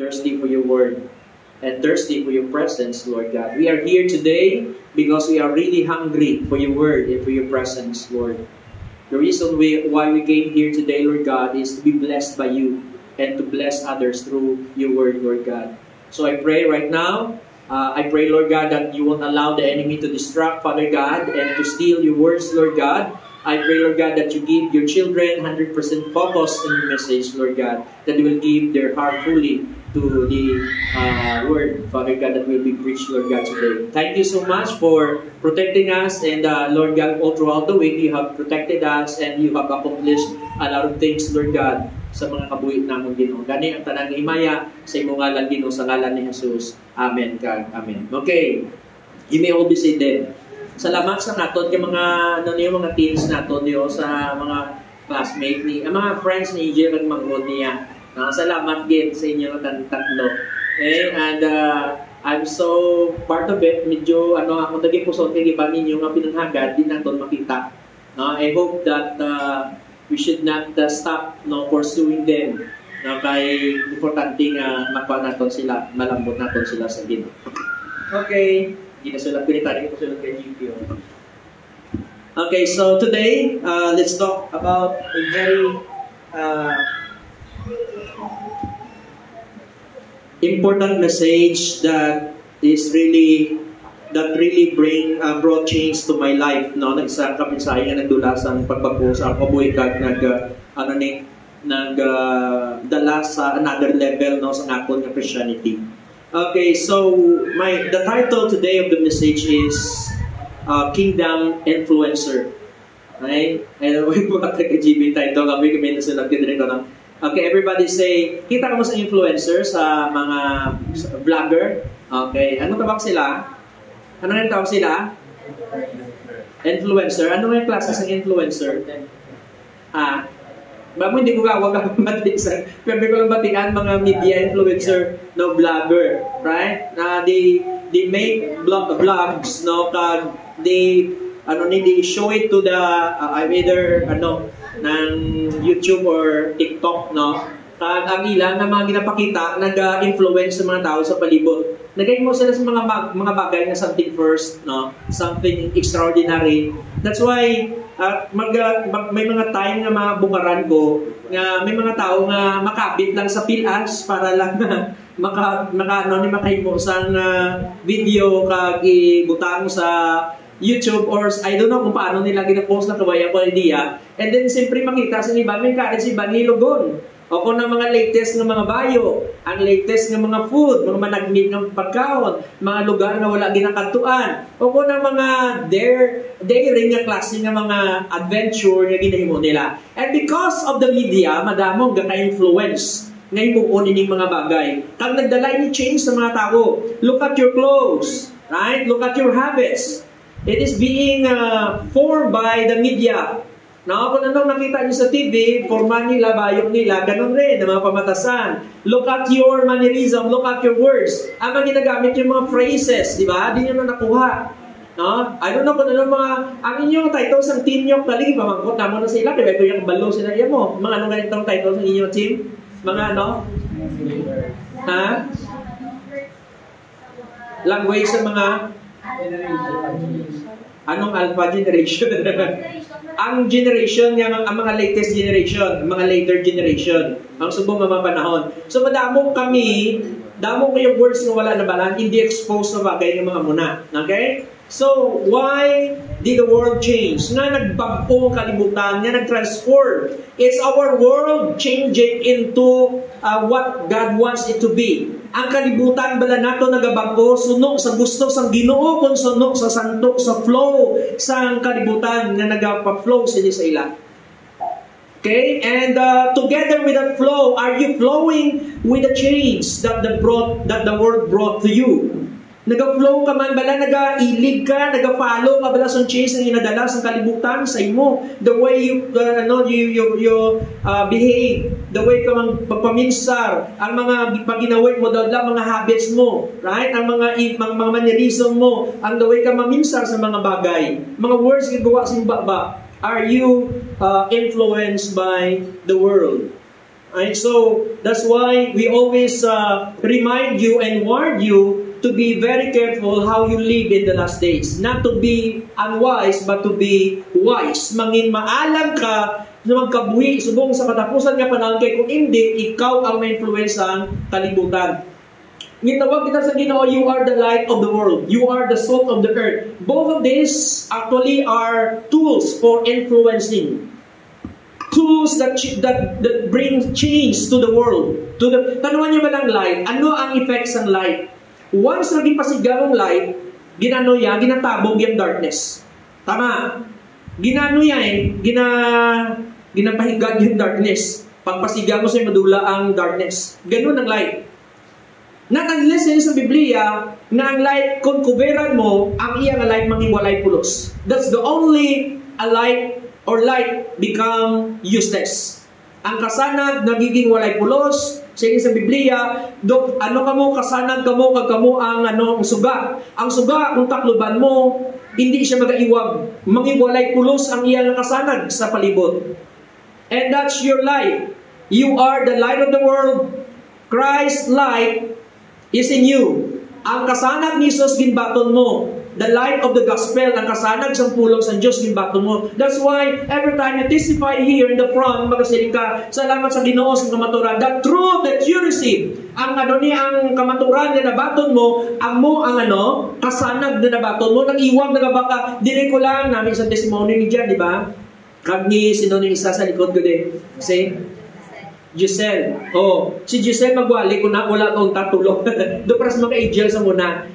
thirsty for your word, and thirsty for your presence, Lord God. We are here today because we are really hungry for your word and for your presence, Lord. The reason why we came here today, Lord God, is to be blessed by you and to bless others through your word, Lord God. So I pray right now, I pray, Lord God, that you won't allow the enemy to distract, Father God, and to steal your words, Lord God. I pray, Lord God, that you give your children 100% focus on your message, Lord God, that they will give their heart fully to the word, Father God, that will be preached, Lord God, today. Thank you so much for protecting us, and Lord God, all throughout the week, you have protected us and you have accomplished a lot of things, Lord God, sa mga kabuhit namon Ginoo. Gani ang tanang himaya sa imong ngalan, Ginoo, sa ngalan ni Jesus. Amen kag amen. Okay. You may all be seated. Salamat sa naton kay mga mga teens naton diyo, sa mga classmate ni mga friends ni EJ kag manggod niya. Salamat gid sa inyo tatlo. Okay? And I'm so part of it. Medyo ako dagi puson kay iba ninyo nga pinanghagad din naton makita. I hope that we should not stop pursuing them. Kay importante nga makuha naton sila, malambot naton sila sa Ginoo. Okay. Okay, so today, let's talk about a very important message that really brought change to my life. No, nagsa kapinsay nga nagdula sa pagbago sa kabuhi kag dala sa another level sa akon nga Christianity. Okay, so the title today of the message is Kingdom Influencer. Okay? And we po kata-GB title kami nasunod ka din ko. Okay, everybody say, kita ka mo sa influencer, sa mga vlogger. Okay, ano tawag sila? Ano nga tawag sila? Influencer. Ano nga yung klase ng influencer? Bamo hindi ko wag akong batisan. Pero ko lang batikan mga media influencer, vlogger, right? They make vlogs, kag they show it to the either ng YouTube or TikTok, kag ang ilang nga mga ginapakita nag-influence sa mga tao sa palibot. Nagay mo sila sa mga bagay na something first, something extraordinary. That's why may mga time nga mga bungaran ko nga may mga tao nga makabit lang sa pilas para lang makahimo sang video kag ibutang sa YouTube or I don't know kung paano nila gina-post na kawaya ko idea. And then siyempre makita sa iba may si Banilogon. O kung ang mga latest ng mga bayo, ang latest ng mga food, mga managmit ng pagkaon, mga lugar na wala ginakatuan, o kung ang mga daring na klase ng mga adventure na ginahimo nila. And because of the media, madamong gaka-influence ngayon mo ining mga bagay. Kag nagdala ni change sa mga tao. Look at your clothes, right? Look at your habits. It is being formed by the media. Kung anong nakita niyo sa TV, forma nila, bayok nila, ganun rin, ng mga pamatasan. Look at your mannerism, look at your words. Ang ginagamit yung mga phrases, di ba? Di nyo na nakuha. I don't know kung ano ang inyong titles ng team nyo, taligi, pamangkot na mo na sila, di ba? Ito yung balo sila mo. Mga anong ganitong titles ng inyong team? Mga language sa mga anong alpha generation? Ang generation nga ang mga latest generation, mga later generation, ang subong mga panahon. So madamo kami, damo yung words nga wala na balan, hindi exposed sa bagay ng mga muna. Okay? So why did the world change? Nga nagbago kalibutan, nga nag-transform. It's our world changing into what God wants it to be. Ang kalibutan bala nato nagabago suno sa gusto sang Ginoo kun suno sa santo sa flow sang kalibutan nga nagapa-flow sa ila. Okay? And together with that flow, are you flowing with the change that the world brought to you? Naga-flow ka man bala, naga-ilig ka, naga-follow ka bala sa change na inadala sa kalibutan sa imo, the way you behave, the way ka pagpaminsar, ang mga paginaway mo daw lang mga habits mo, right? Ang mga mannerism mo, ang the way ka maminsar sa mga bagay, mga words gagawa sa baba. Are you influenced by the world? Right? So, that's why we always remind you and warn you to be very careful how you live in the last days. Not to be unwise, but to be wise. Mangin maalam ka na magkabuhi, subong sa katapusan nga panahon kay kung hindi, ikaw ang ma-influence ang kalibutan. Gitawag kita sa Ginoo, you are the light of the world. You are the salt of the earth. Both of these actually are tools for influencing. Tools that bring change to the world. Tanuan niyo ba ng light? Ano ang effects ng light? Once naging pasigaw ang light, ginatabog yung darkness. Tama. Ginapahigad yung darkness. Pagpasigaw mo sa'yo, madula ang darkness. Ganun ang light. Not unless sa Biblia, na ang light, kung kuberan mo, ang iyang light mangiwalay pulos. That's the only light or light become useless. Ang kasanag, nagiging walay pulos. Sa Biblia, ano kamo, kasanag kamo, kag kamo ang suga. Ang suga, kung takluban mo, hindi siya magaiwag. Mangiwalay pulos ang iyang kasanag sa palibot. And that's your light. You are the light of the world. Christ's light is in you. Ang kasanag ni Jesus ginbaton mo. The light of the gospel, ang kasanag sa pulong sa Diyos ginbaton mo. That's why every time you testify here in the front, magasiling ka, salamat sa Ginoo sa kamaturan. The truth that you receive, ang ang kamaturan na nabaton mo, kasanag na nabaton mo, nag-iwag na baka, dili ko lang namin sa testimony ni Jan, di ba? Kag ni sino ni isa sa likod ko din. Kasi, Giselle. Oh, si Giselle magwali kung na wala kong tatulog. Do para sa mga angel sa muna.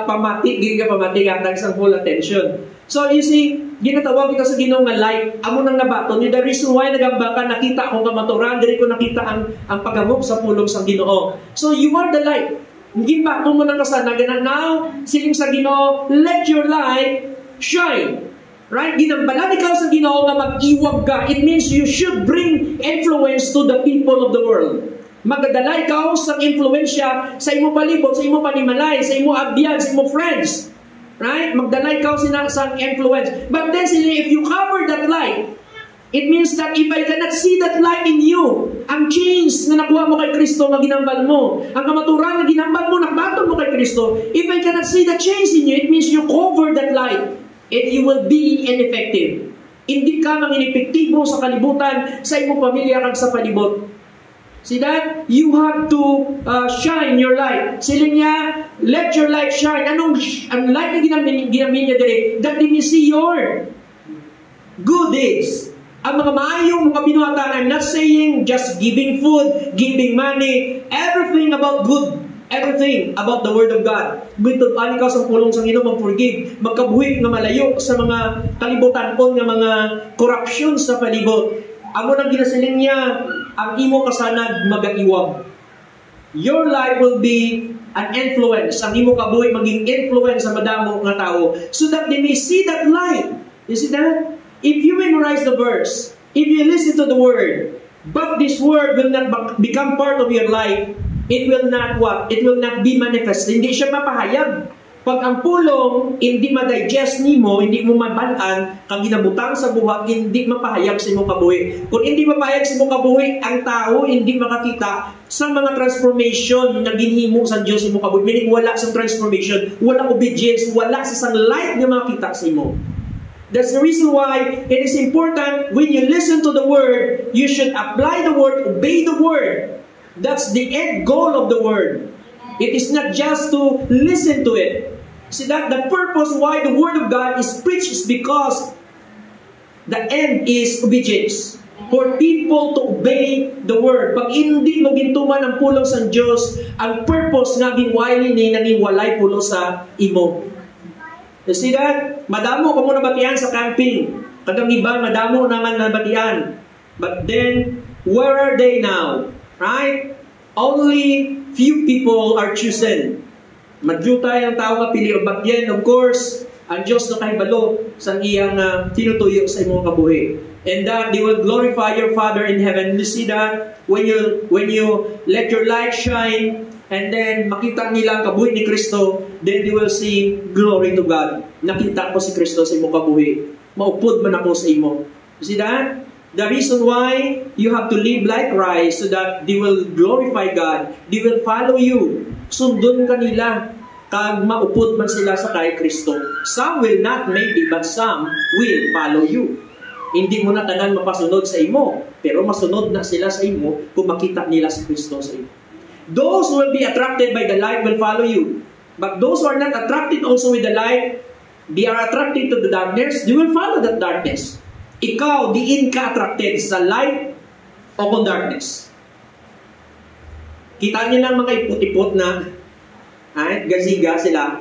Pamati gatag sa full attention. So you see, ginatawag kita sa Ginoo nga light. Amo nang nabaton. The reason why nagamba ka nakita akong kamaturan, diri ko nakita ang paggamok sa pulong sa Ginoo. So you are the light. Ginbaton mo nang kasanagan. Now, siling sa Ginoo, let your light shine. Right? Ginambalan ikaw sa Ginoo nga mag-iwag ka. It means you should bring influence to the people of the world. Magdala ikaw sa influensya sa imo palibot, sa imo panimalay, sa imo abyan, sa imo friends. Right? Magdala ikaw sa influence. But then, if you cover that light, it means that if I cannot see that light in you, ang change na nakuha mo kay Kristo, na ginambal mo, ang kamaturan na ginambal mo, nakbaton mo kay Kristo, if I cannot see the change in you, it means you cover that light. And you will be ineffective. Hindi ka manginepektibo sa kalibutan, sa imong pamilya kag sa palibot. See that? You have to shine your light. Sila niya, let your light shine. Ang light na ginamin niya dire? That they may see your good deeds. Ang mga maayong mga binuhatan, I'm not saying just giving food, giving money, everything about good. Everything about the Word of God. Bitod-an ikaw sa pulong sa Ginoo, mag-forgive, magkabuhig nga malayo sa mga kalibutan-on nga mga corruption sa palibot. Amo nang ginasiling niya, ang imo kasanag magaiwag. Your life will be an influence. Ang imo kabuhig maging influence sa madamo nga tao, so that they may see that light. You see that? If you memorize the verse, if you listen to the Word, but this Word will not become part of your life, it will not what? It will not be manifest. Hindi siya mapahayag. Pag ang pulong hindi ma-digest nimo, hindi mo mabalaan, kang ginabutang sa buhat, hindi mapahayag sa imong kabuhi. Kung hindi mapahayag sa imong kabuhi, ang tao hindi makakita sa mga transformation na ginhimo sa Diyos sa imong kabuhi. Meaning wala sa transformation, wala obedience, wala sa sunlight na makita sa imo. That's the reason why it is important when you listen to the Word, you should apply the Word, obey the Word. That's the end goal of the Word. It is not just to listen to it. See that the purpose why the Word of God is preached is because the end is obedience. For people to obey the Word. Pag hindi mo gintuman ang pulong sa Diyos, ang purpose na ginwali ni nangiwalay pulo sa imo. You see that? Madamo ka mo nabatian sa camping. Kadang iba, madamo naman nabatian. But then, where are they now? Right? Only few people are chosen. Madjutay ang tao nga pili. But then, of course, ang Diyos na kahibalo sa iyang tinutuyo sa imong kabuhi. And that they will glorify your Father in heaven. You see that? When you let your light shine, and then makita nila ang kabuhi ni Kristo, then they will see glory to God. Nakita ko si Kristo sa imong kabuhi. Maupod man ako sa imo. You see that? The reason why you have to live like Christ so that they will glorify God, they will follow you. Sundon kanila kag maupod man sila sa kay Kristo. Some will not maybe, but some will follow you. Hindi mo na tanan mapasunod sa imo, pero masunod na sila sa imo kung makita nila si Kristo sa imo. Those who will be attracted by the light will follow you. But those who are not attracted also with the light, they are attracted to the darkness, they will follow that darkness. Ikaw, diin ka attracted sa light o kung darkness. Kita niyo lang mga ipot-ipot na gaziga sila.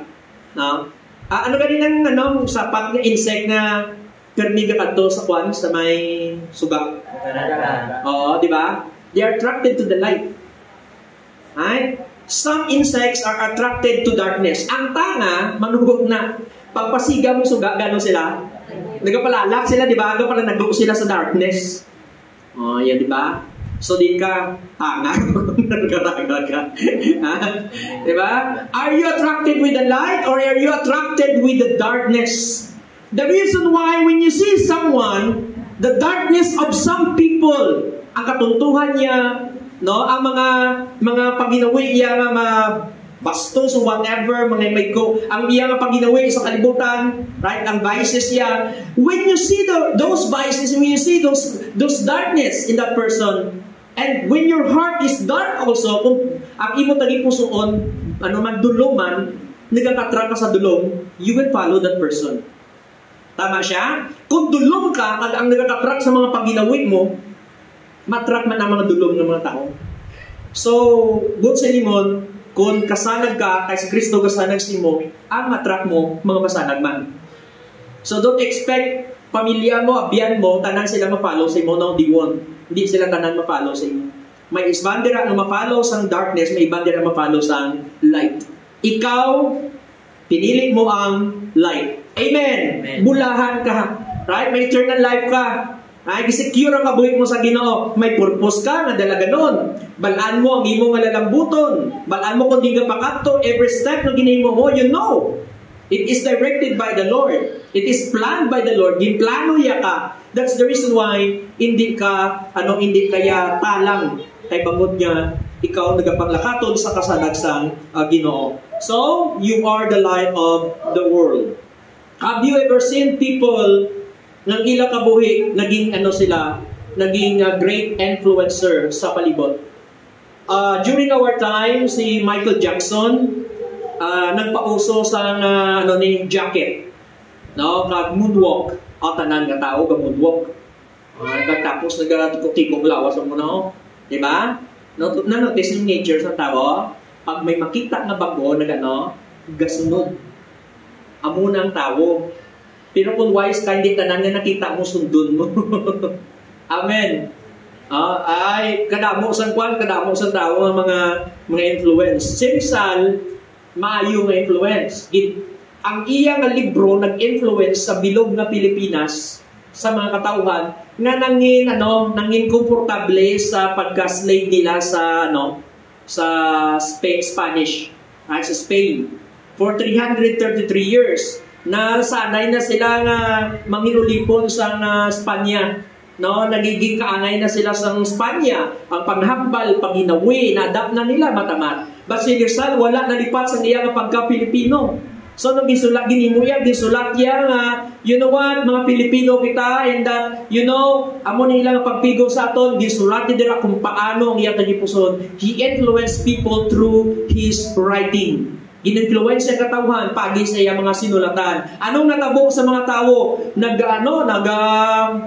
No? Ano ganin ang sapat na insect na permiga kadto sa kwan sa may suga? Oo, di ba? They are attracted to the light. Right? Some insects are attracted to darkness. Ang tanga, manugot na. Pagpasiga mo suga, gano'n sila? Nagpalalak sila, di ba? Pala nag-go sila sa darkness. Oh, yan, di ba? So, di ka hanga. Nagkaraga ka. Di ba? Are you attracted with the light or are you attracted with the darkness? The reason why when you see someone, the darkness of some people, ang katuntuhan niya, no, ang mga paginawi niya, mga bastos or whatever, mga may go, ang iyang paginawi sa kalibutan, right, ang vices niya. When you see those vices, when you see those darkness in that person, and when your heart is dark also, kung ang imo tagi pusoon, man duluman, nagkakatra ka sa dulong, you will follow that person. Tama siya? Kung dulong ka, kag ang nagkakatrak sa mga paginawi mo, matrak man ang mga dulong ng mga tao. So, good sa limon, kung kasanag ka, kay si Kristo kasanag si mo, ang matrak mo, mga masanag man. So, don't expect pamilya mo, abyan mo, tanan sila ma-follow sa imo, no, di won. Hindi sila tanan ma-follow sa imo. May isbandera na ma-follow sa darkness, may ibandera na ma-follow sa light. Ikaw, pinili mo ang light. Amen. Amen. Bulahan ka. Right? May eternal life ka. Ay, secure ang kabuhit mo sa Ginoo. May purpose ka nga dalaga nun. Balaan mo ang imong malalambuton. Balaan mo kung di ka pakakto. Every step na ginimo mo, you know. It is directed by the Lord. It is planned by the Lord. Ginplano ya ka. That's the reason why hindi kaya talang kay bangod niya ikaw nagapanglakaton sa kasanagsang Ginoo. So, you are the light of the world. Have you ever seen people ng ilang kabuhi, naging great influencer sa palibot? During our time, si Michael Jackson, nagpauso sa jacket. No, moonwalk. Tanan nga tao, moonwalk. Tapos nagaratikok-tikok lawas mo na. Diba? Na-notice yung nature sa tao, pag may makita na bago, gasunod. Amo ng tao. Pero kung wise ka, hindi tanan nga nakita mo, sundon mo. Amen. Kadamo sa tao ang mga influence. Si Rizal, maayo nga influence. Ang iya nga libro nag-influence sa bilog na Pilipinas sa mga katauhan nga nangin komportable sa pagka-slave nila sa Spanish, sa Spain. For 333 years, na sanay na sila nga manginulipon sa Spanya. No, nagiging kaangay na sila sa Spanya. Ang panghambal, panginawi, na-adapt na nila matamat. But si Rizal, wala nalipat sa iya nga pagka-Pilipino. So, nung gisulat niya nga, you know what, mga Pilipino kita, and that, amo nila nga pagpigo sa aton, gisulat nila kung paano ang iya tagipuson. He influenced people through his writing. Gininfluence siya katawhan pagi sa iya mga sinulatan. Anong natabo sa mga tao?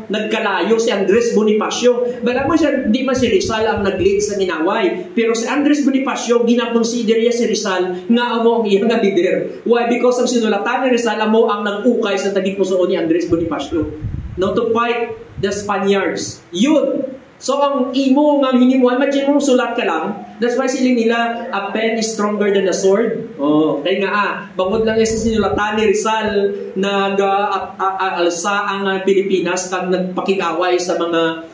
Nagkalayo si Andres Bonifacio. Bala mo siya, di man si Rizal ang nag-lead sa Ninaway. Pero si Andres Bonifacio, ginakonsider niya si Rizal nga amo ang iyang leader. Why? Because ang sinulatan ni Rizal amo ang nag-ukay sa tagipusoon ni Andres Bonifacio. No, to fight the Spaniards. Yun. So, ang imo nga hinimuan, imagine mo, sulat ka lang. That's why sila nila, a pen is stronger than a sword. Kaya nga, bangod lang sa sinulatan ni Rizal nag-alsa ang Pilipinas kang nagpakigaway sa mga,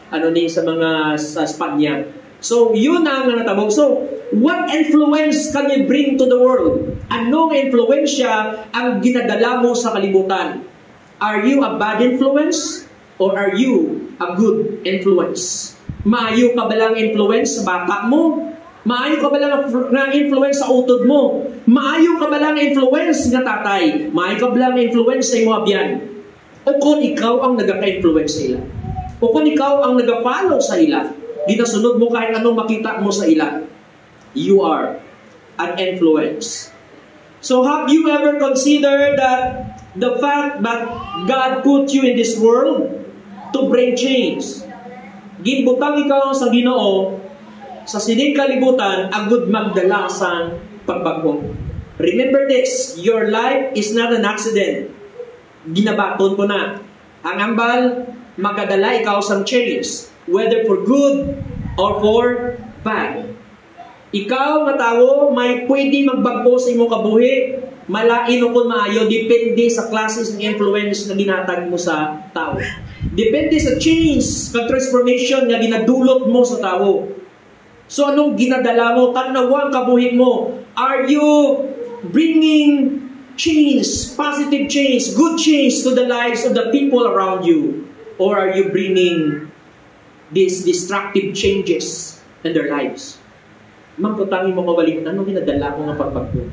sa Spanya. So, yun ang natabog. So, what influence can you bring to the world? Anong influensya ang ginadala mo sa kalibutan? Are you a bad influence? Or are you a good influence. Maayo ka ba lang influence sa bata mo? Maayo ka ba lang nga influence sa utod mo? Maayo ka ba lang influence nga tatay? Maayo ka ba lang influence sa imo abyan? O kung ikaw ang nagaka-influence sa ila? O kung ikaw ang nag-follow sa ila? Ginasunod mo kahit anong makita mo sa ila? You are an influence. So have you ever considered that the fact that God put you in this world to bring change? Ginbutang ikaw sa Ginoo sa sining kalibutan agud magdala sa pagbago. Remember this, your life is not an accident. Ginabaton ko na. Ang ambal, makadala ikaw sa change, whether for good or for bad. Ikaw nga tao, may pwede magbago sa imong kabuhi, malain o kung maayo, depende sa classes ng influence na ginatag mo sa tao. Depende sa change, sa transformation na ginadulot mo sa tao. So anong ginadala mo? Tanawang kabuhi mo. Are you bringing change, positive change, good change to the lives of the people around you? Or are you bringing these destructive changes in their lives? Magputangin mo kabalik, anong ginadala mo ng pagbago?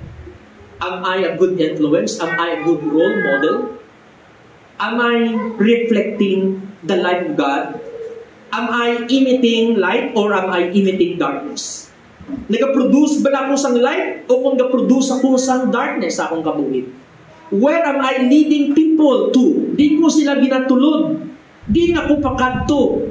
Am I a good influence? Am I a good role model? Am I reflecting the light of God? Am I imitating light or am I imitating darkness? Nag-produce ba na ako sang light o kung nag-produce ako sang darkness sa akong kabuhi? Where am I leading people to? Di ko sila ginatulod. Di na ko pakadto.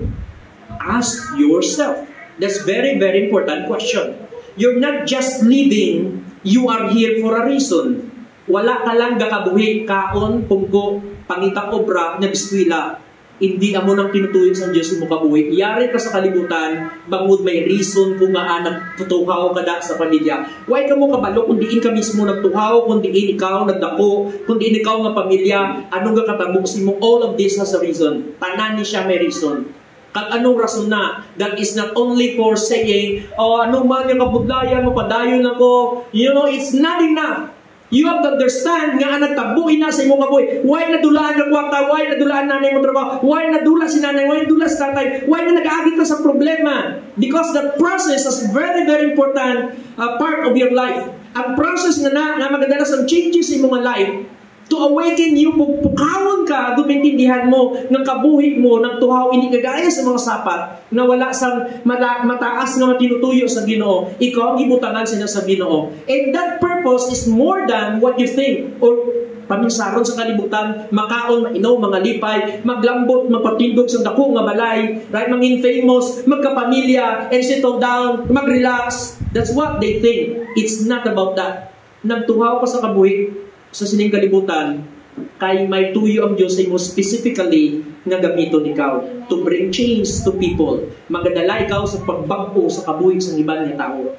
Ask yourself. That's very, very important question. You're not just living, you are here for a reason. Wala ka lang gakabuhi, kaon, pungko, pangitang obra, nabiskwila. Hindi amo nang tinutuyo sa Diyos mo kabuhi. Yari ka sa kalibutan, bangod may reason kung nga nagtutuhaw ka da sa pamilya. Why ka mo kabalo kung diin ka mismo nagtuhaw, kung diin ikaw nagdako, kung diin ikaw nga pamilya, anong gakatabuksin mo? All of this has a reason. Tanan ni siya may reason. Kag anong rason na? That is not only for saying, oh, ano man yung kabudlayan, mapadayon ako. You know, it's not enough. You have to understand nga nagtabuhin na sa imong kabuhi. Why nadulaan ng kwarta? Why nadulaan nanay mo trabaho? Why nadula si nanay? Why nadula si tatay? Why na nag-aagit ka sa problema? Because that process is very, very important part of your life. Ang process na magadala sa changes sa imong life to awaken you, pukawon ka, dumintindihan mo, ng kabuhi mo, ng tuhaw, hindi kagaya sa mga sapat, na wala sa mataas na matinutuyo sa Ginoo. Ikaw ang ibutangan sila sa Ginoo. And that purpose is more than what you think, or paminsaron sa kalibutan, makaon, mainom, mga lipay, maglambot, magpatindog sa dako nga balay, right? Mangin famous, magkapamilya, and settle down, mag-relax. That's what they think. It's not about that. Nagtuhaw ka sa kabuhi, sa sining kalibutan, kay may tuyo ang Diyos sa imo specifically nga gamiton ikaw to bring change to people. Magadala ikaw sa pagbago sa kabuhi sa ibang nga tao.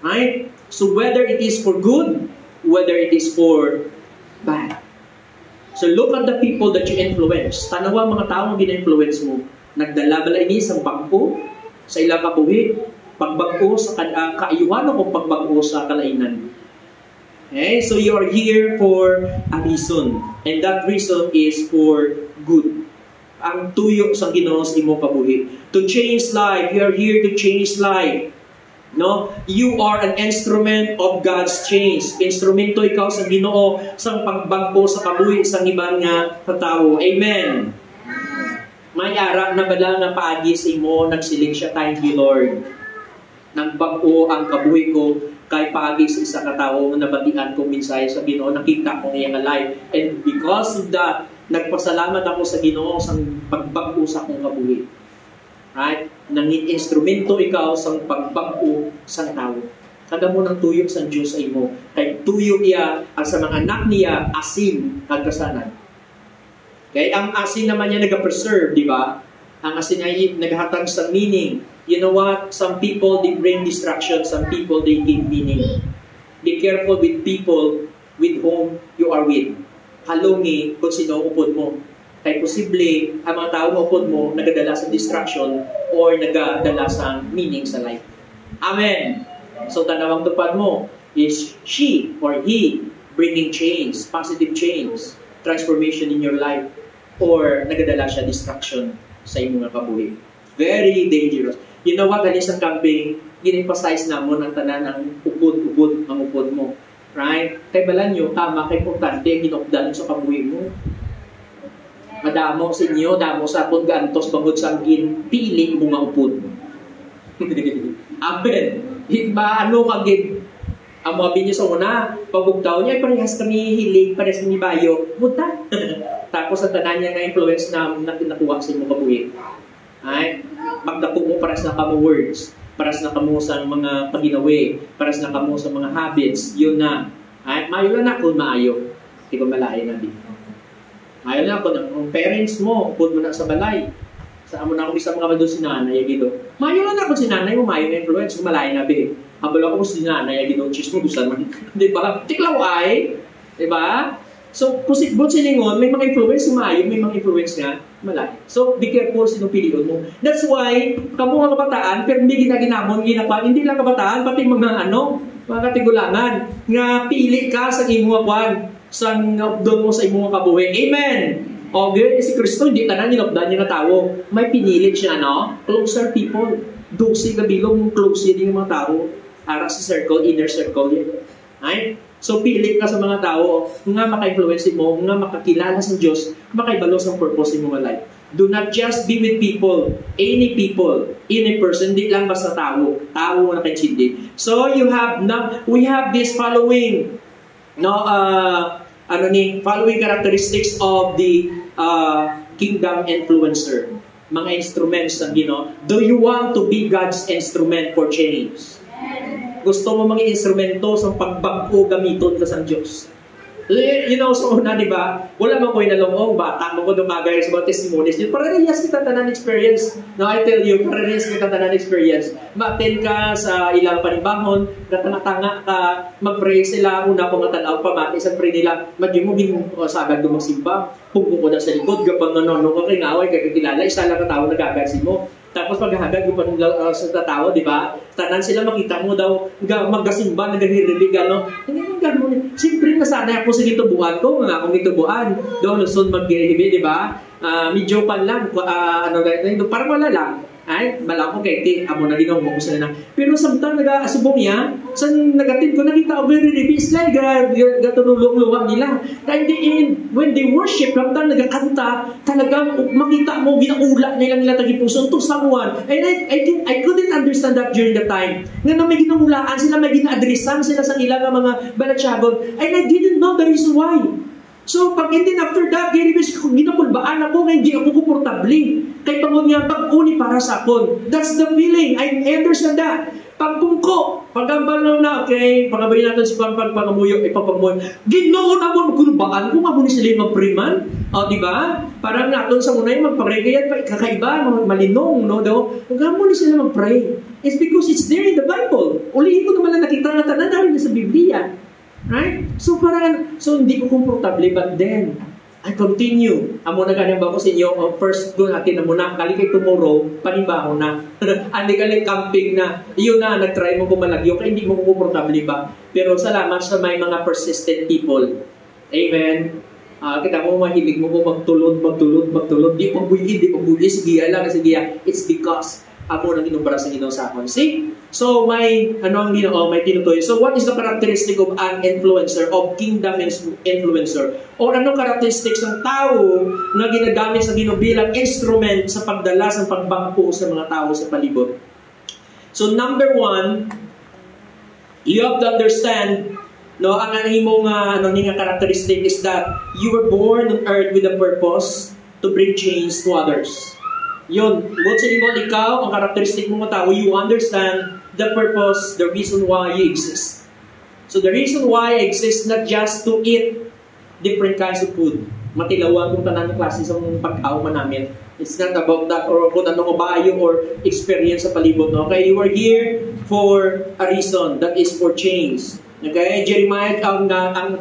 Right? So whether it is for good, whether it is for bad. So look at the people that you influence. Tanawa mga tao nga gina-influence mo. Nagdala ba ini sa pagbago sa ilang kabuhi? Pagbago sa kaayuhan o pagbago sa kalainan? Okay, so you are here for a reason. And that reason is for good. Ang tuyo sa Ginoo sa imong kabuhi. To change life. You are here to change life. No? You are an instrument of God's change. Instrumento ikaw sa Ginoo sa pagbago sa kabuhi sa ibang nga tao. Amen. May ara na bala nga paagi sa imo, nagsiling siya, thank you Lord. Nagbago ang kabuhi ko kay paagi sa isa ka tawo nga nabatian ko minsay sa Ginoo, nakita ko nga life, and because of that nagpasalamat ako sa Ginoo sa pagbago sa akong kabuhi. Right? Nangit instrumento ikaw sa pagbago sa tawo. Kada mo ng tuyo sa Dios sa imo, kay tuyo iya ang sa mga anak niya asin kag kasanan. Kay ang asin naman niya naga-preserve, di ba? Ang asin ay naghatag sa meaning. You know what? Some people, they bring distraction. Some people, they give meaning. Be careful with people with whom you are with. Halungi kung sino upod mo. Kaya posible, ang mga tao upod mo nagadala sa distraction or nagadala sa meaning sa life. Amen. So, tanawang tupad mo, is she or he bringing change, positive change, transformation in your life, or nagadala siya distraction sa imong nga kabuhi. Very dangerous. You know what, galing sa camping, gin-emphasize na mo ng tanan ng upod ang upod mo. Right? Kay balan nyo, tama, kay importante, ginokdan sa kabuhi mo. Madamo sa inyo, damo sa akong gantos, bangod sa pili mo nga upod. Amen. Ano kagin? Ang mga binyo sa una, pagugtaw niya, parehas kami hilig, parehas kami bayo. Buta. Tapos ang tanan niya na influence na nakuha sa inyo kabuhi. Ay, magdako mo paras na kamo words, paras na kamo sa mga paginawi, paras na kamo sa mga habits, yun na. Ay, mayo na kung maayo. Hindi ko malayan na din. Mayo na kung ang parents mo, pud mo na sa balay. Sa amo na ako sa mga madon si nanay, gido. Mayo na kung si nanay mo, mayo na influence, kung malayan na din. Habalo ako si nanay, gido, cheese mo, gusto naman. Di ba? Tiklaw ay, di ba? So, posible siningon, may mga influence maayo, may mga influence nga malay. So, be careful sinong piliyon mo. That's why, kamo nga kabataan, pero hindi ginaginamon, hindi lang kabataan, pati mga mga katigulangan, nga pili ka sa imong kwan, sa doon mo sa imong kabuhi. Amen! O, si Kristo, hindi tanan ninokdan niya na tao. May pinilit siya, no? Closer people. 12 kabilong close din yung mga tao. Para sa circle, inner circle yun. Right? So, pili ka sa mga tao nga maka-influence mo, nga makakilala sa Diyos, makaibalo sa purpose mo mga life. Do not just be with people, any person, hindi lang basta tao na kachindi. So, we have this following, following characteristics of the kingdom influencer. Mga instruments ng do you want to be God's instrument for change? Gusto mo mga instrumento sa pagbago gamiton ka sa Diyos. So una, di ba? Wala man ko inalong, bata mo ko dumagay sa mga testimonies. Parehas kita tanan experience. Now, I tell you, parehas kita tanan experience. Ma-attend ka sa ilang panibahon, natanga-tanga ka, mag-pray sila, una kong natanaw pa, mati sa pray nila, maging mo sagad magsimba, pugpo ko na sa likod, gapang nanono ka kingaway, kagkilala, isa lang na tao nagagasin mo. Tapos paghahagad yung panong sa tao, di ba? Tanan sila makita mo daw, magkasimba, nagahirilig, Hindi gano'n. Siyempre, nasanay ako sa gitubuan ko, nga akong gitubuan. Doon, lusun mag-girihibi, di ba? Medyo pan lang, parang wala lang. Ay, bala ko kay ti, amo na din ako mo na. Pero samtang nag-asubong niya, sa negative ko, nakita ko very release like, gatunulong-luwag nila. And when they worship, samtang nagkakanta, talagang makita mo, ginaula nila tagipuso, to someone. And I couldn't understand that during the time. Nga na may ginaulaan sila, may gina-adresan sila sa ilang mga balatsyagon. And I didn't know the reason why. So, pag hindi after that, ginapulbaan ako, hindi ako komportable. Kay pangod nga, pag-uni para sa akon. That's the feeling. I understand that. Pagpungko, pagambal na, okay, pagabay natin si pagpangamuyo, ipapamuyo. Ginoo na mo, magkulubaan kung ako ni sila magpriman. O, di ba? Parang natin sa unay, magpare-kayan pa, kakaiba, malinong, no? Huwag mo ni sila mag-pray. It's because it's there in the Bible. Ulihin ko naman na nakita na tanan sa Biblia. Right? So hindi ko komportable, but then I continue. Amo na ganyan ba ko sa inyo, first doon natin na muna, kali kay tomorrow, panibaho na. Andi kali camping na, yun na, nag-try mo kumalagyo, kaya hindi mo komportable ba? Pero salamat sa may mga persistent people. Amen? Kita mo, mahilig mo magtulod. Di pagbuyi, sige lang, it's because amo nang inumbara sa Ginoo sa akon. See? So, may tinutoy. So, what is the characteristic of an influencer, of kingdom influencer? O anong characteristics ng tao na ginagamit sa Ginoo bilang instrument sa pagdala, sa pagbangko sa mga tao sa palibot? So, number 1, you have to understand, ang anahimong characteristic is that you were born on earth with a purpose to bring change to others. Yun, both sa ikaw, ang karakteristik mo mga tao, you understand the purpose, the reason why you exist. So the reason why I exist, not just to eat different kinds of food. Matilawan kung tanan ng klase sa pagkaon namin. It's not about that or kung anong kabayo or experience sa palibot. Okay, you are here for a reason, that is for change. Okay, Jeremiah, ang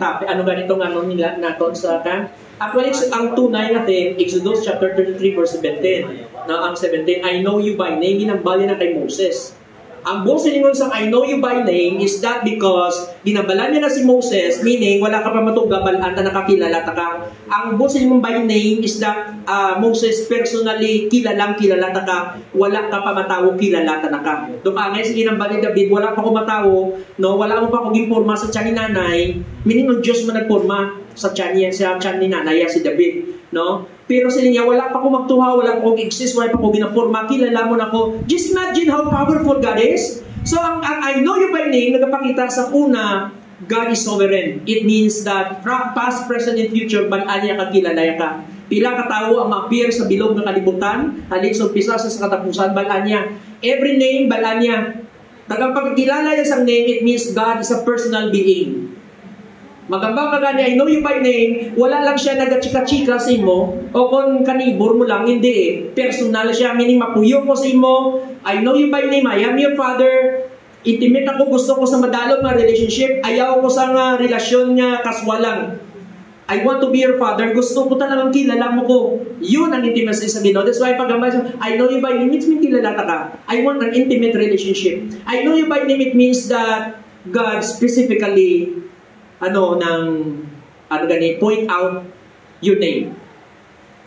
topic, nila naton sa kan? Actually, ang tunay natin, Exodus chapter 33 verse 17. Na ang 17, I know you by name, ginambali na kay Moses. ang buong siningon sa I know you by name is that because ginabalan niya na si Moses, meaning wala ka pa matugabalan na nakakilala ta ka. Ang buong siningon by name is that Moses personally kilala ta ka, wala ka pa matawo kilala ta na ka. Doon ka ngayon sige ng bali David, wala pa ko matawo, no? Wala mo pa ko gimporma sa tiyan ni nanay, meaning ang Diyos man nagporma sa tiyan ni nanay si David. No? Pero sa niya, wala pa ko magtuha, wala pa ko exist, wala pa ko ginaporma, kilala mo na ko. Just imagine how powerful God is. So, ang I know you by name, nagpapakita sa una, God is sovereign. It means that past, present, and future, balaan niya kakilala ka. Pila ka tao ang ma-appear sa bilog ng kalibutan, halik sa umpisa sa katapusan, balaan niya. Every name, balaan niya. Tagang pagkilala niya sa name, it means God is a personal being. Magambang ka gani, I know you by name, wala lang siya nagachika-chika sa imo, o kung kanibor mo lang, hindi eh. Personal siya, meaning mapuyo ko sa imo, I know you by name, I am your father, intimate ako, gusto ko sa madalog na relationship, ayaw ko sa nga relasyon nga kaswalang. I want to be your father, gusto ko talagang kilala mo ko. Yun ang intimacy sa Ginoo. That's why pag I know you by name, it means kilala ka. I want an intimate relationship. I know you by name, it means that God specifically point out your name.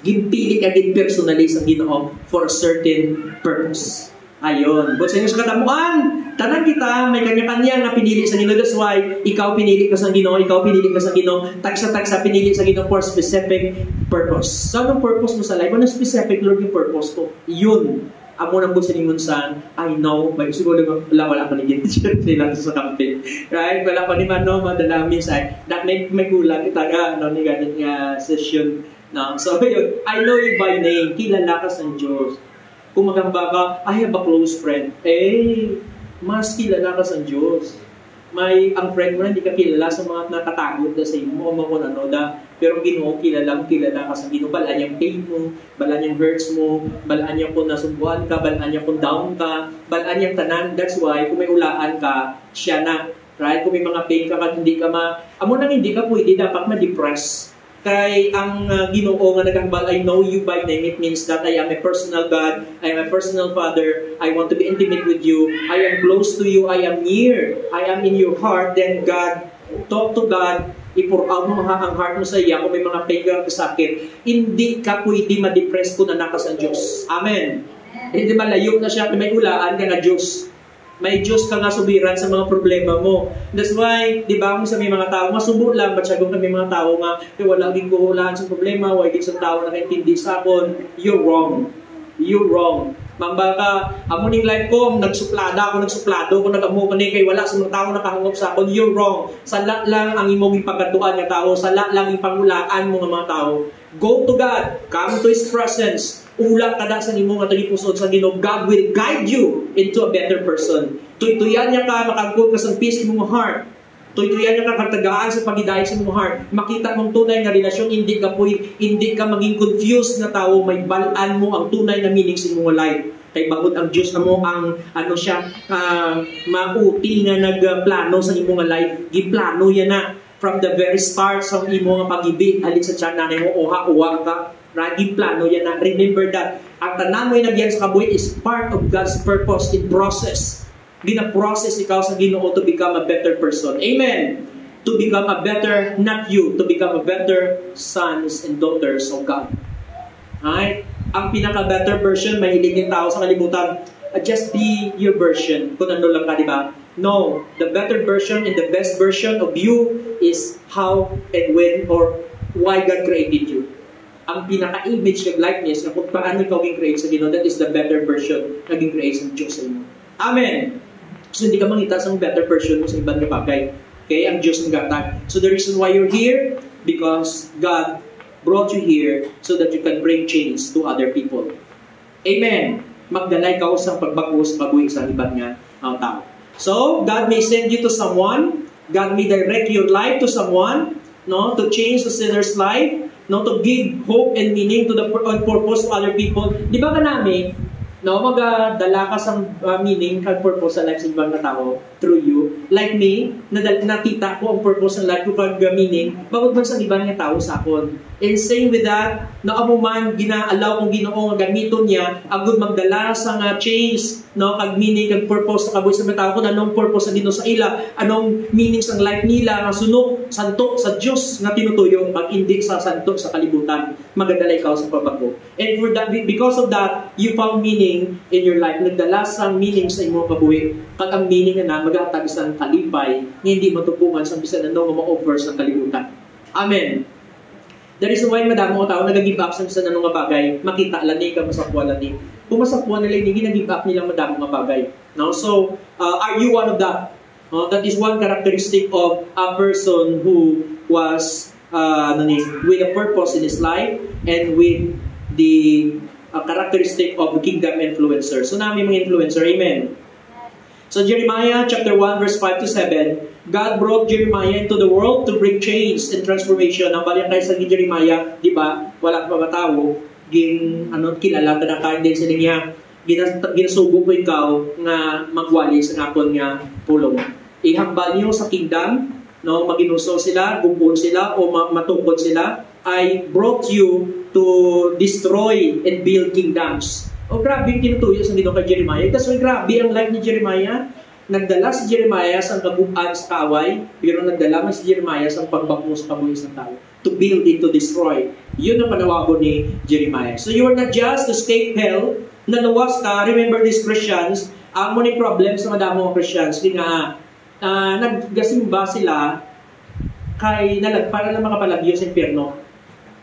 Ginpili ka din personally sa Ginoo for a certain purpose. Ayon. Kung sa inyo sa katamuan, tanan kita, may kanya-kanya na pinili sa Ginoo. That's why, ikaw pinili ka sa Ginoo, ikaw pinili ka sa Ginoo, tagsa-tagsa pinili sa Ginoo for specific purpose. So, anong purpose mo sa life? Anong specific, Lord, yung purpose ko? Yun. Amo nang gusto ni Munsan, I know, may siguro wala pa ni Gintich sila sa campaign. Right? Wala pa ni Mano, madalami sa that may kulang kita ni ganit nga session. No? So, yun, I know you by name, kilala ka sa Diyos. Kung magamba ka, I have a close friend. Mas kilala ka sa Diyos. Ang friend mo na hindi ka kilala sa mga nakatagod na sa imo, pero Ginoo, kilala ka sa Ginoo. Balaan niyang pain mo, balaan niyang hurts mo, balaan niyang kung nasumbuhan ka, balaan niyang kung down ka, balaan niyang tanan. That's why, kung may ulaan ka, siya na. Right? Kung may mga pain ka, hindi ka amo nang hindi ka pwede, dapat ma-depress. Kay ang Ginoo nga nagambal, I know you by name, it means that I am a personal God, I am a personal Father, I want to be intimate with you, I am close to you, I am near, I am in your heart. Then God, talk to God, i-pour out mo ang heart mo sa iya. Kung may mga pain ka sakit, hindi ka pwede ma-depress kung anak ka sa Diyos. Amen. Hindi malayo na siya, may ulaan ka na Diyos. May Diyos ka nga subiran sa mga problema mo. That's why, di ba, kung sa may mga tao, masubo lang, ba't siya kung may mga tao nga, wala din kuhulaan sa problema, wala din sa tao na kaintindi sa akon, you're wrong. You're wrong. Mamba ka, amuning life ko, nagsuplado ko, nag-amo ko kay wala sa mga tao nakahangop sa akon, you're wrong. Sala lang ang imong ipagkatuan ng tao, sala lang yung pangulaan mo ng mga tao. Go to God, come to His presence, ulang kada sa imong nga tagipusod sa Ginoo. God will guide you into a better person. Tuytuyan niya ka, makagod ka sa peace imong heart. Tuytuyan niya ka katagaan sa pagidayag sa imong heart. Makita mong tunay na relasyon, hindi ka maging confused na tao, may balaan mo ang tunay na meaning sa imong life. Kay bagod ang Diyos mo ang mauti nga nagplano sa imong life. Giplano yan na from the very start sa imong pag-ibig halin sa tiyan nanay mo, uha ka. Raging plano yan na. Remember that. Ang tanan mo yung nagyan sa kabuhi is part of God's purpose in process. Gina-process ikaw sa Ginoo to become a better person. Amen. To become a better, not you, to become a better sons and daughters of God. Alright? Ang pinaka-better version, mahilig yung tao sa kalibutan, just be your version. Kung ano lang ka, di ba? No. The better version and the best version of you is how and when or why God created you. Ang pinaka-image ng likeness na kung paano ikaw ging-create sa Ginoo, that is the better version na ging-create sa Diyos sa inyo. Amen! So hindi ka mangita sa better version mo sa ibang bagay. Okay? Ang Diyos ng gatag. So the reason why you're here, because God brought you here so that you can bring change to other people. Amen! Magdalay ka sa pagbago sa kabuhi sa ibang nga tao. So, God may send you to someone. God may direct your life to someone, no, to change the sinner's life, no, to give hope and meaning to the purpose to other people. Di ba kanami, No, magadala ka sa meaning kag purpose sa life sa ibang tao through you. Like me, nakita ko ang purpose ng life ko kag meaning bawod man sa ibang tao sa akon. And same with that, na amo man ginaalaw kong Ginoo nga gamiton niya agud magdala sa change, no, kag meaning kag purpose sa kabuhi sa mga tao kung anong purpose sa Ginoo sa ila, anong meaning sa life nila nga sunod santo sa Dios nga tinutuyo pag hindi sa santo sa kalibutan magadala ikaw sa pagbago. And for that, because of that, you found meaning in your life, nagdala sa meaning sa imong kabuhi. Kag ang meaning na magatag sa kalipay nga hindi matupungan sa bisan ano nga ma-offer sa kalibutan. Amen. The reason why madamo ko tao nag-give up sa bisan ano nga bagay, makita lang ni ka masapwa lang ni. Kung masapwa nila hindi nag-give up nila madamo nga bagay. No? So, are you one of that? That is one characteristic of a person who was with a purpose in his life and with the characteristic of the kingdom influencer. So namin mga influencer, amen. So Jeremiah chapter 1 verse 5 to 7, God brought Jeremiah into the world to bring change and transformation. Ang baliang kayo sa Jeremiah, di ba? Wala pa matawo, kilala ta na kain din sa niya. Ginasugo ko ikaw nga magwali sa ngapon nga pulong. Ihambal niyo sa kingdom, no, maginuso sila, gumpon sila o matungkol sila. I brought you to destroy and build kingdoms. O grabe yung tinutuyo sa Ginoo kay Jeremiah. Kasi grabe ang life ni Jeremiah. Nagdala si Jeremiah sa kabuuan sa kaaway, pero nagdala man si Jeremiah sa pagbagmo sa kabuhi sa tao. To build and to destroy. Yun ang panawago ni Jeremiah. So you are not just to escape hell, naluwas ka. Remember these Christians, ang muna problem sa madamo ng Christians, kaya naggasimba sila para lang makapalagyo sa impyerno.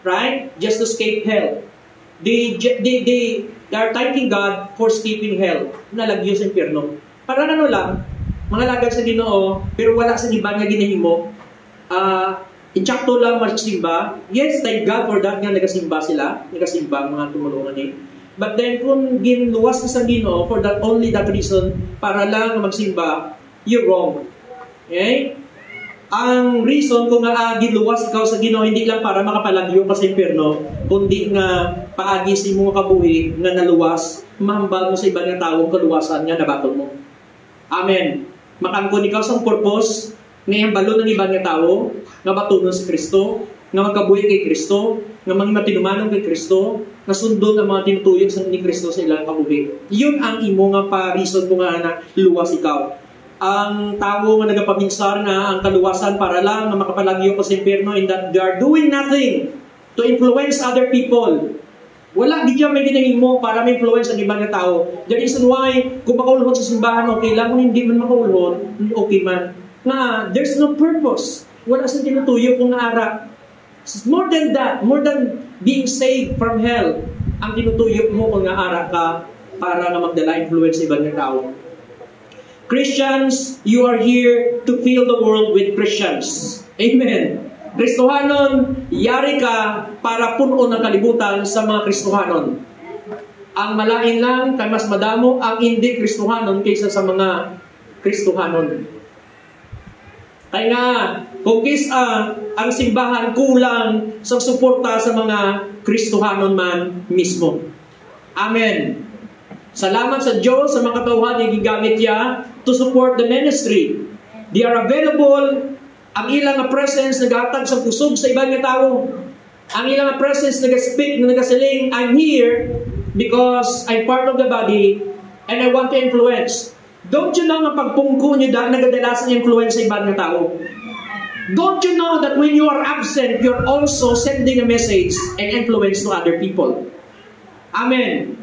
Right? Just to escape hell. They are thanking God for escaping hell. Nalagyo sa impyerno. Para lang, mga lagad sa Ginoo, pero wala sa iba nga ginahimo. Insakto lang magsimba. Yes, thank God for that nga nagasimba sila. Nagasimba mga tumulungan ni. But then kung ginluwas ka sa Ginoo for that only that reason, para lang magsimba, you're wrong. Okay? Ang reason kung nga giluwas ikaw sa Ginoo hindi lang para makapalagyo ka sa impyerno, kundi nga paagi sa imong kabuhi nga naluwas, mahambal mo sa ibang tawo kaluwasan nga nabaton mo. Amen. Makangkon ikaw sa purpose nga ihambalo ng ibang tawo nga batunon si Kristo, nga magkabuhi kay Kristo, nga matinumanon kay Kristo, nga sundon ang mga tinutuyo sa ni Kristo sa ilang kabuhi. Yun ang imo nga pa-reason kung nga na luwas ikaw. Ang tao nga nagapaminsar na ang kaluwasan para lang na makapalagyo ko sa impyerno in that they are doing nothing to influence other people. Wala, di dyan may ginahimo para ma-influence ang ibang tao. The reason why, kung makaulhon sa simbahan, okay lang. Kung hindi man makaulhon, okay man. Nga, there's no purpose. Wala sa tinutuyo kung naara. More than that, more than being saved from hell, ang tinutuyo mo kung naara ka para na magdala influence sa ibang tao. Christians, you are here to fill the world with Christians. Amen. Kristohanon, yari ka para puno ng kalibutan sa mga Kristohanon. Ang malain lang, kay mas madamo ang hindi Kristohanon kaysa sa mga Kristohanon. Kaya nga, kung ang simbahan kulang sa suporta sa mga Kristohanon man mismo. Amen. Salamat sa Diyos sa mga katauhan na gigamit niya to support the ministry. They are available. Ang ilang presence nag-atag sa kusog sa ibang tao. Ang ilang presence nag-speak, nag-siling, I'm here because I'm part of the body and I want to influence. Don't you know na pagpungko niyo nagadala sa influence sa ibang tao? Don't you know that when you are absent, you're also sending a message and influence to other people? Amen.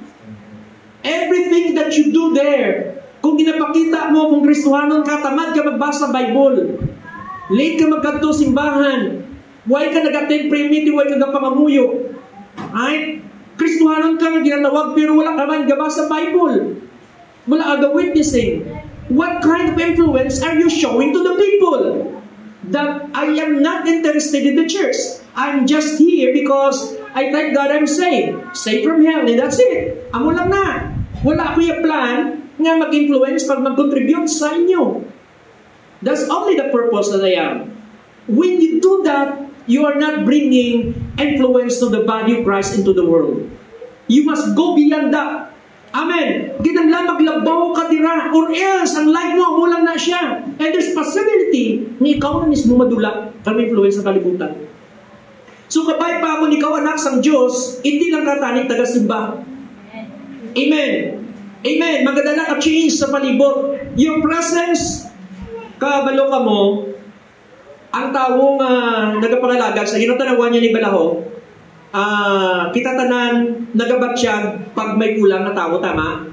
Everything that you do there, kung ginapakita mo kung Kristohanon ka, tamad ka magbasa Bible, late ka magkanto simbahan, why ka nag-attend prayer meeting, why ka nagpangamuyo, ay, Kristohanon ka, ginanawag, pero wala ka man gabasa Bible, wala ka witnessing. What kind of influence are you showing to the people? That I am not interested in the church. I'm just here because I thank God I'm saved. Saved from hell, and that's it. Amo lang na. Wala ko yung plan nga mag-influence pag mag-contribute sa inyo. That's only the purpose that I am. When you do that, you are not bringing influence to the body of Christ into the world. You must go beyond that. Amen. Ginanglan maglabaw ka dira, or else ang life mo lang na siya. And there's possibility ni ikaw na mismo madula kami influence sa kalibutan. So kabay pa mo ikaw anak sang Diyos, hindi lang katanig taga-simba. Amen. Amen. Magdala ka change sa palibot. Your presence, kabalo ka mo, ang taong nagapangalaga sa ginatanawan niya ni Balaho, kita tanan nagabatsyag pag may kulang na tao, tama?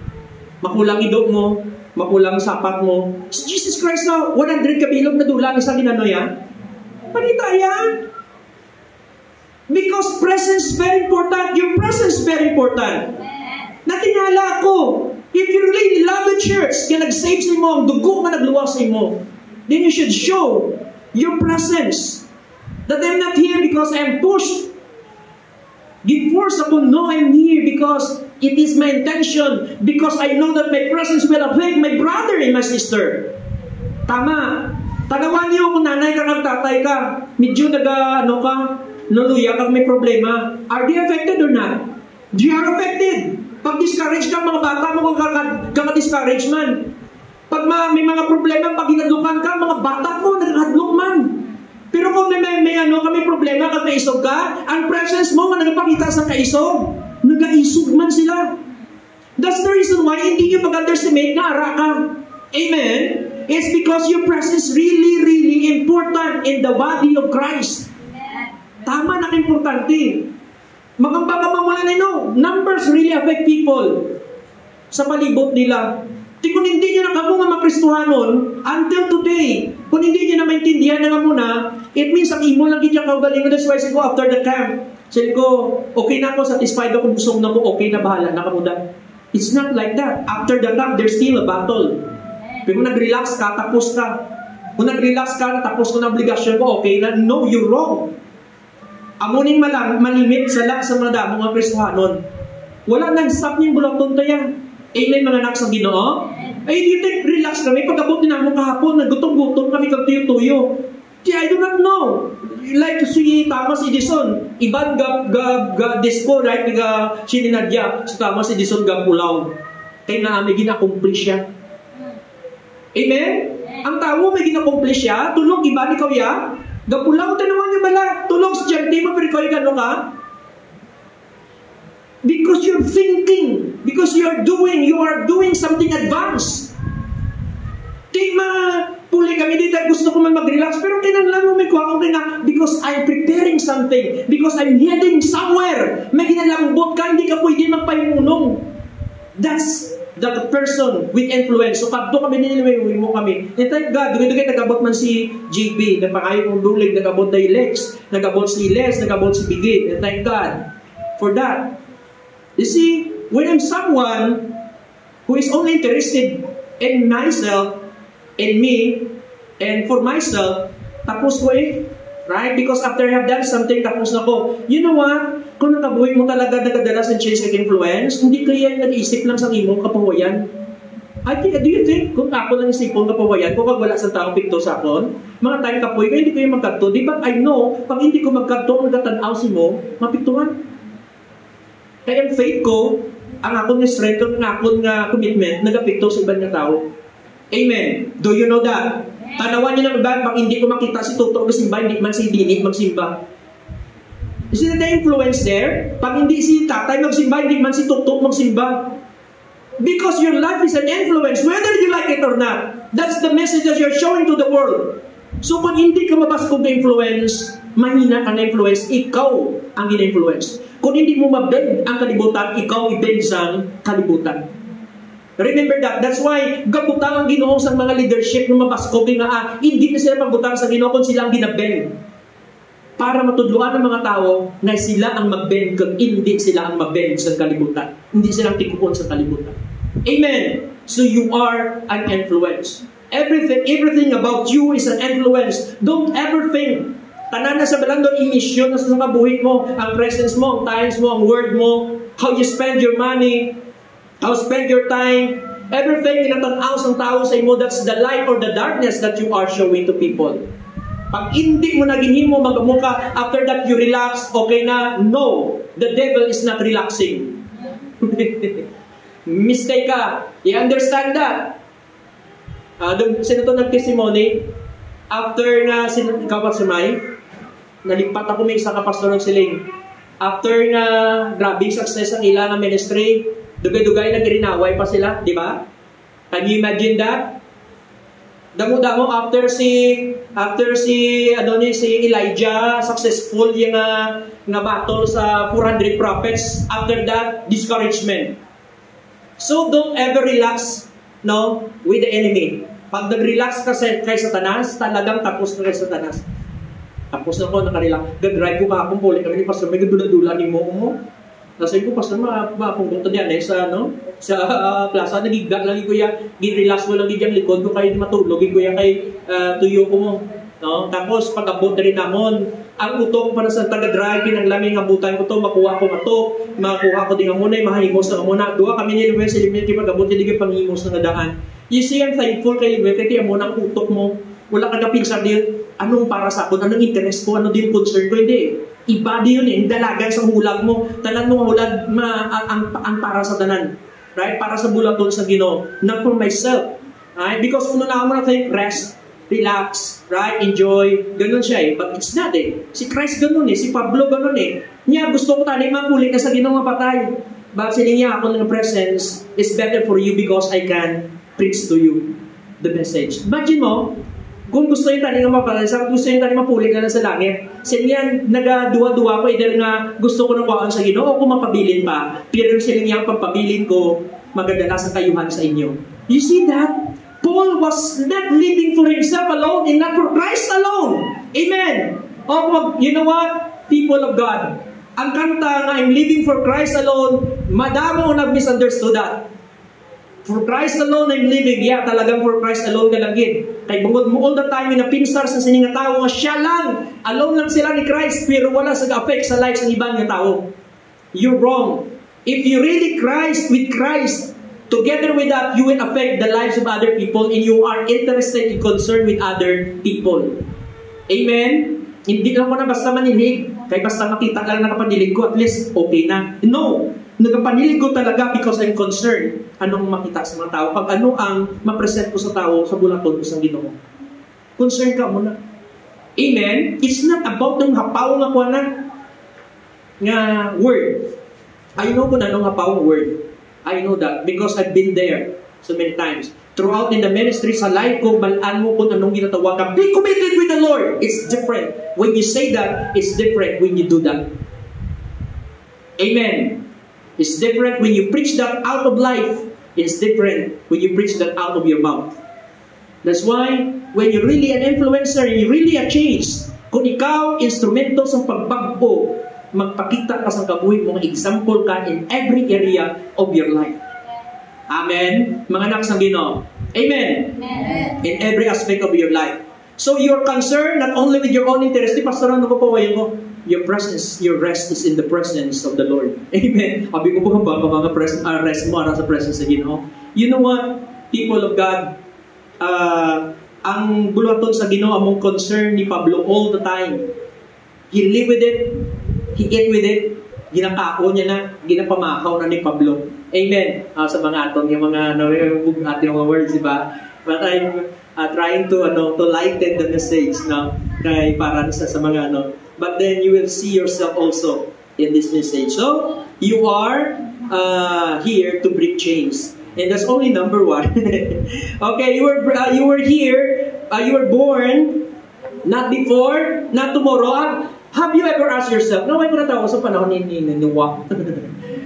Makulang idog mo, makulang sapat mo. So Jesus Christ na 100 kabilog na dulang isang ginano yan. Panita yan. Because presence is very important. Your presence is very important. Natinala ko, if you really love the church, kaya nag-save sa mo, ang dugo nga nagluwas sa mo, then you should show your presence. That I'm not here because I'm pushed. Give force upon no, I'm here because it is my intention, because I know that my presence will affect my brother and my sister. Tama. Tanawan niyo kung nanay ka ng tatay ka, medyo naluya kang may problema. Are they affected or not? They are affected. Pag discourage ka, mga bata mo kaka-discourage man. Pag may mga problema, pag hinadlukan ka, mga bata mo nagkahadlok man. Pero kung kami problema, kag naisog ka, ang presence mo nga nagpakita sa kaisog, nagaisog man sila. That's the reason why hindi nyo mag-underestimate na ara ka. Amen? It's because your presence really, really important in the body of Christ. Tama na importante. Magambagamamulan na numbers really affect people sa palibot nila. Kung hindi nyo na kamo nga makristuhanon, until today, kung hindi nyo na maintindihan na nga muna, it means ang imo lang kita kaugaling. That's why ko after the camp, sabi ko, okay na ako, satisfied ako, busog na ko, okay na, bahala na kamuda. It's not like that. After the camp, there's still a battle. Pero kung nag-relax ka, tapos ka. Kung nag-relax ka, tapos ko na obligasyon ko, okay na, no, you're wrong. Amuning malimit sa mga damo nga kristuhanon. Wala nag-stop niyong bulaton tayo. Amen, mga anak sa Ginoo. Ay, do you think relax kami? Pagkabot din namin kahapon, naggutom-gutom kami kagtuyo-tuyo. Kaya I do not know. Like si Thomas Edison, iban disco, right? Si Nadia, si Thomas Edison gapulaw. Kaya na may ginakomplish siya. Amen? Ang tao may ginakomplish siya, tulog iba ni kawya, gapulaw, tanuan niyo bala, tulog si Jan, di mo pero ikaw gano'n ka? Because you're thinking, because you are doing something advanced. Di puli kami dito, gusto ko man mag-relax, pero kinanglan mo may kuha ko na, because I'm preparing something, because I'm heading somewhere. May ginalambot ka, hindi ka pwede magpaimunong. That's the person with influence. So kadto kami niliway mo kami. And thank God, dugay nagabot man si JB, nagpangayo kong dulig, nagabot na Lex, nagabot si Les, nagabot si Bigit. And thank God for that. You see, when I'm someone who is only interested in myself, in me, and for myself, tapos ko right? Because after I have done something, tapos na ko. You know what? Kung nakabuhay mo talaga nagadala sa change and influence, hindi kaya nag-iisip lang sa imong kapawayan. Do you think, kung ako lang isipon kapawayan, kung wala sa taong pikto sa akon, mga tayong kapoy, kaya hindi ko yung magkadto. Di ba I know, pag hindi ko magkadto, magkatanaw si mo, mapiktuhan. Kaya ang faith ko, ang akong strength, ang akong commitment, nagapikto sa ibang tao. Amen. Do you know that? Tanawan niyo na ba, pag hindi ko makita si Tutok magsimba, hindi man si Dinit magsimba. Is it the influence there? Pag hindi si Tatay magsimba, hindi man si Tutok magsimba. Because your life is an influence, whether you like it or not. That's the message that you're showing to the world. So kung hindi ka mabaskog na influence, mahina ka na influence, ikaw ang gina-influence. Kung hindi mo mabend ang kalibutan, ikaw i-bend sa kalibutan. Remember that. That's why gabutang ang Ginoo sa mga leadership ng mabaskog nga hindi na sila pagbutang sa Ginoo kung sila ang ginabend. Para matudluan ng mga tao na sila ang magbend kung hindi sila ang magbend sa kalibutan. Hindi sila ang tikupon sa kalibutan. Amen. So you are an influence. Everything about you is an influence. Don't ever think tanan na sa balandon, imisyon na sa kabuhit mo, ang presence mo, ang times mo, ang word mo, how you spend your money, how you spend your time, everything inatanaw sa tao sa imo, that's the light or the darkness that you are showing to people. Pag hindi mo naging mo magamuka, after that you relax, okay na, no, the devil is not relaxing. Mistake ka. You understand that? Sino to nag-testimony? After nga, ikaw pa sumay, nalipat ako may isang kapastor ng siling. After nga, grabe success ang ilang ministry, dugay-dugay nag-rinaway pa sila, di ba? Can you imagine that? Damo-damo after si Elijah successful yung nga battle sa 400 prophets. After that, discouragement. So don't ever relax, no, with the enemy. Pag nag-relax ka kay Satanas, talagang tapos ka kay Satanas. Tapos na ko, nakarelax. Gag-drive ko kahapon po, kami ni Pastor, may gadula-dula ni mo. Nasay ko, Pastor, mapunta diyan sa plaza, nagigda lagi ko yan, gin-relax mo lagi diyang likod ko, kayo matulog, ko yan kay tuyo ko mo. No? Tapos, pag-abot na rin namon, ang utok para sa taga-drive, pinanglaming abutan ko to, makuha ko matok, makuha ko din ang muna, mahimos na muna. Duwa kami ni Luwes, pag-abot, hindi ka panghimos na nadaan. You see, I'm thankful kay Luwes, kaya mo na ang utok mo, wala ka na pinsar din, anong para sa akin, anong interest ko, ano din concern ko, hindi. Iba din yun dalagan sa hulag mo. Tanan mo hulag ang para sa tanan. Right? Para sa bulaton sa Ginoo. Not for myself. Right? Because kung na mo na tayo, rest, relax, right? Enjoy. Ganun siya eh. But it's not eh. Si Christ ganun eh. Si Pablo ganun eh. Niya, gusto ko tayo mapulit na sa Ginoo mapatay. But sila niya, ako ng presence is better for you because I can preach to you the message. Imagine mo, kung gusto yung tani nga mapalansa, gusto yung tani mapulit na sa langit. Sila yan, nagaduwa-duwa ko, either nga gusto ko ng kuhaan sa Ginoo o kung mapabilin pa. Pero sila niya, pagpabilin ko, magdadala sa kayuhan sa inyo. You see that? Paul was not living for himself alone and not for Christ alone. Amen. Oh, you know what? People of God, ang kanta nga, I'm living for Christ alone, madamo nag-misunderstood that. For Christ alone I'm living. Yeah, talagang for Christ alone ka lang yun. Kay bungod mo all the time yung napinsar sa sininga tao nga siya lang. Alone lang sila ni Christ pero wala sa-affect sa lives ng ibang nga tao. You're wrong. If you really Christ with Christ, together with that, you will affect the lives of other people and you are interested and concerned with other people. Amen? Hindi lang ko na basta manilig. Kaya basta makita lang nakapanilig ko, at least okay na. No! Nagpanilig ko talaga because I'm concerned anong makita sa mga tao. Pag ano ang ma-present ko sa tao sa bulaton ko sa Ginoo. Concerned ka muna. Amen? It's not about ng hapaw nga word. I know kung anong hapaw word. I know that because I've been there so many times. Throughout in the ministry, sa life ko, balaan mo kung anong ginatawa ka. Be committed with the Lord. It's different. When you say that, it's different when you do that. Amen. It's different when you preach that out of life. It's different when you preach that out of your mouth. That's why, when you're really an influencer and you're really a change, kung ikaw, instrumento sa pagbago, magpakita ka sa kabuhi mong example ka in every area of your life. Amen? Mga anak sa Ginoo. Amen? Amen? In every aspect of your life. So you're concerned not only with your own interest. Pastor, ano ko po ko? Your presence, your rest is in the presence of the Lord. Amen. Sabi ko po ba, mga rest mo sa presence sa Ginoo. You know what? People of God, ang bulaton sa Ginoo among concern ni Pablo all the time. He live with it. He ate with it. Ginakao niya na, ginapamakaw na ni Pablo. Amen. Sa mga aton, yung mga ating mga words, diba? But I'm trying to lighten the message, no? Kay para sa mga But then you will see yourself also in this message. So, you are here to break chains. And that's only number one. Okay, you were here, you were born, not before, not tomorrow. Have you ever asked yourself, no, may ko natawa sa panahon ni Noah.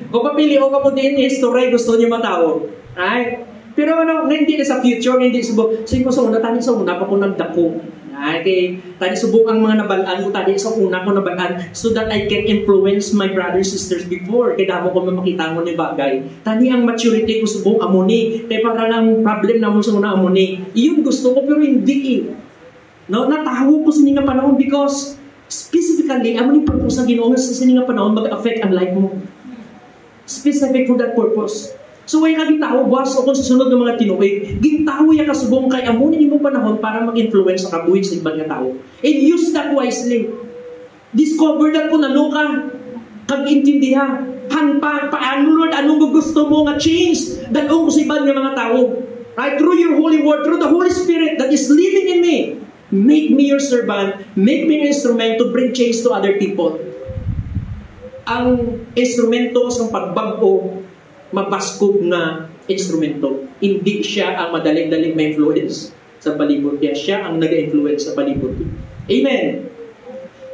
Kung papili o ka mo din history, gusto niyo matao. Right? Pero hindi na sa future, hindi subok. Sige ko sa una, tani sa una pa ko nagdako. Okay, tani subok ang mga nabalaan ko, tani sa una ko nabalaan so that I can influence my brothers and sisters before. Kaya damo ko makita mo ni bagay. Tani ang maturity ko subok amuni. Kaya para lang problem na mo sa una amuni. Iyon gusto ko pero hindi No, natawo ko sa nga panahon because specifically, amuni purpose na Ginoo sa nga panahon mag-affect ang life mo. Specific for that purpose. So, way ka gitaho, boss, o kung susunod ng mga tinuig, gintaho ya kasubong kay amunin mo panahon para mag-influence sa kabuhig sa ibang nga tao. And use that wisely. Discover that kung ano ka, kag-intindiha. paano Lord, anong gusto mo nga change dalong usiban ng mga tao. Right? Through your holy word, through the Holy Spirit that is living in me, make me your servant, make me an instrument to bring change to other people. Ang instrumento sa pagbago, mabaskog na instrumento. Hindi siya ang madaling-daling ma-influence sa palibot niya. Siya ang nag-influence sa palibot niya. Amen.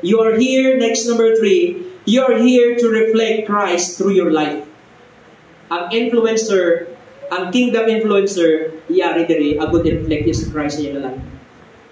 You are here, next number 3, you are here to reflect Christ through your life. Ang influencer, ang kingdom influencer, yari diri, a good reflect is Christ in your life.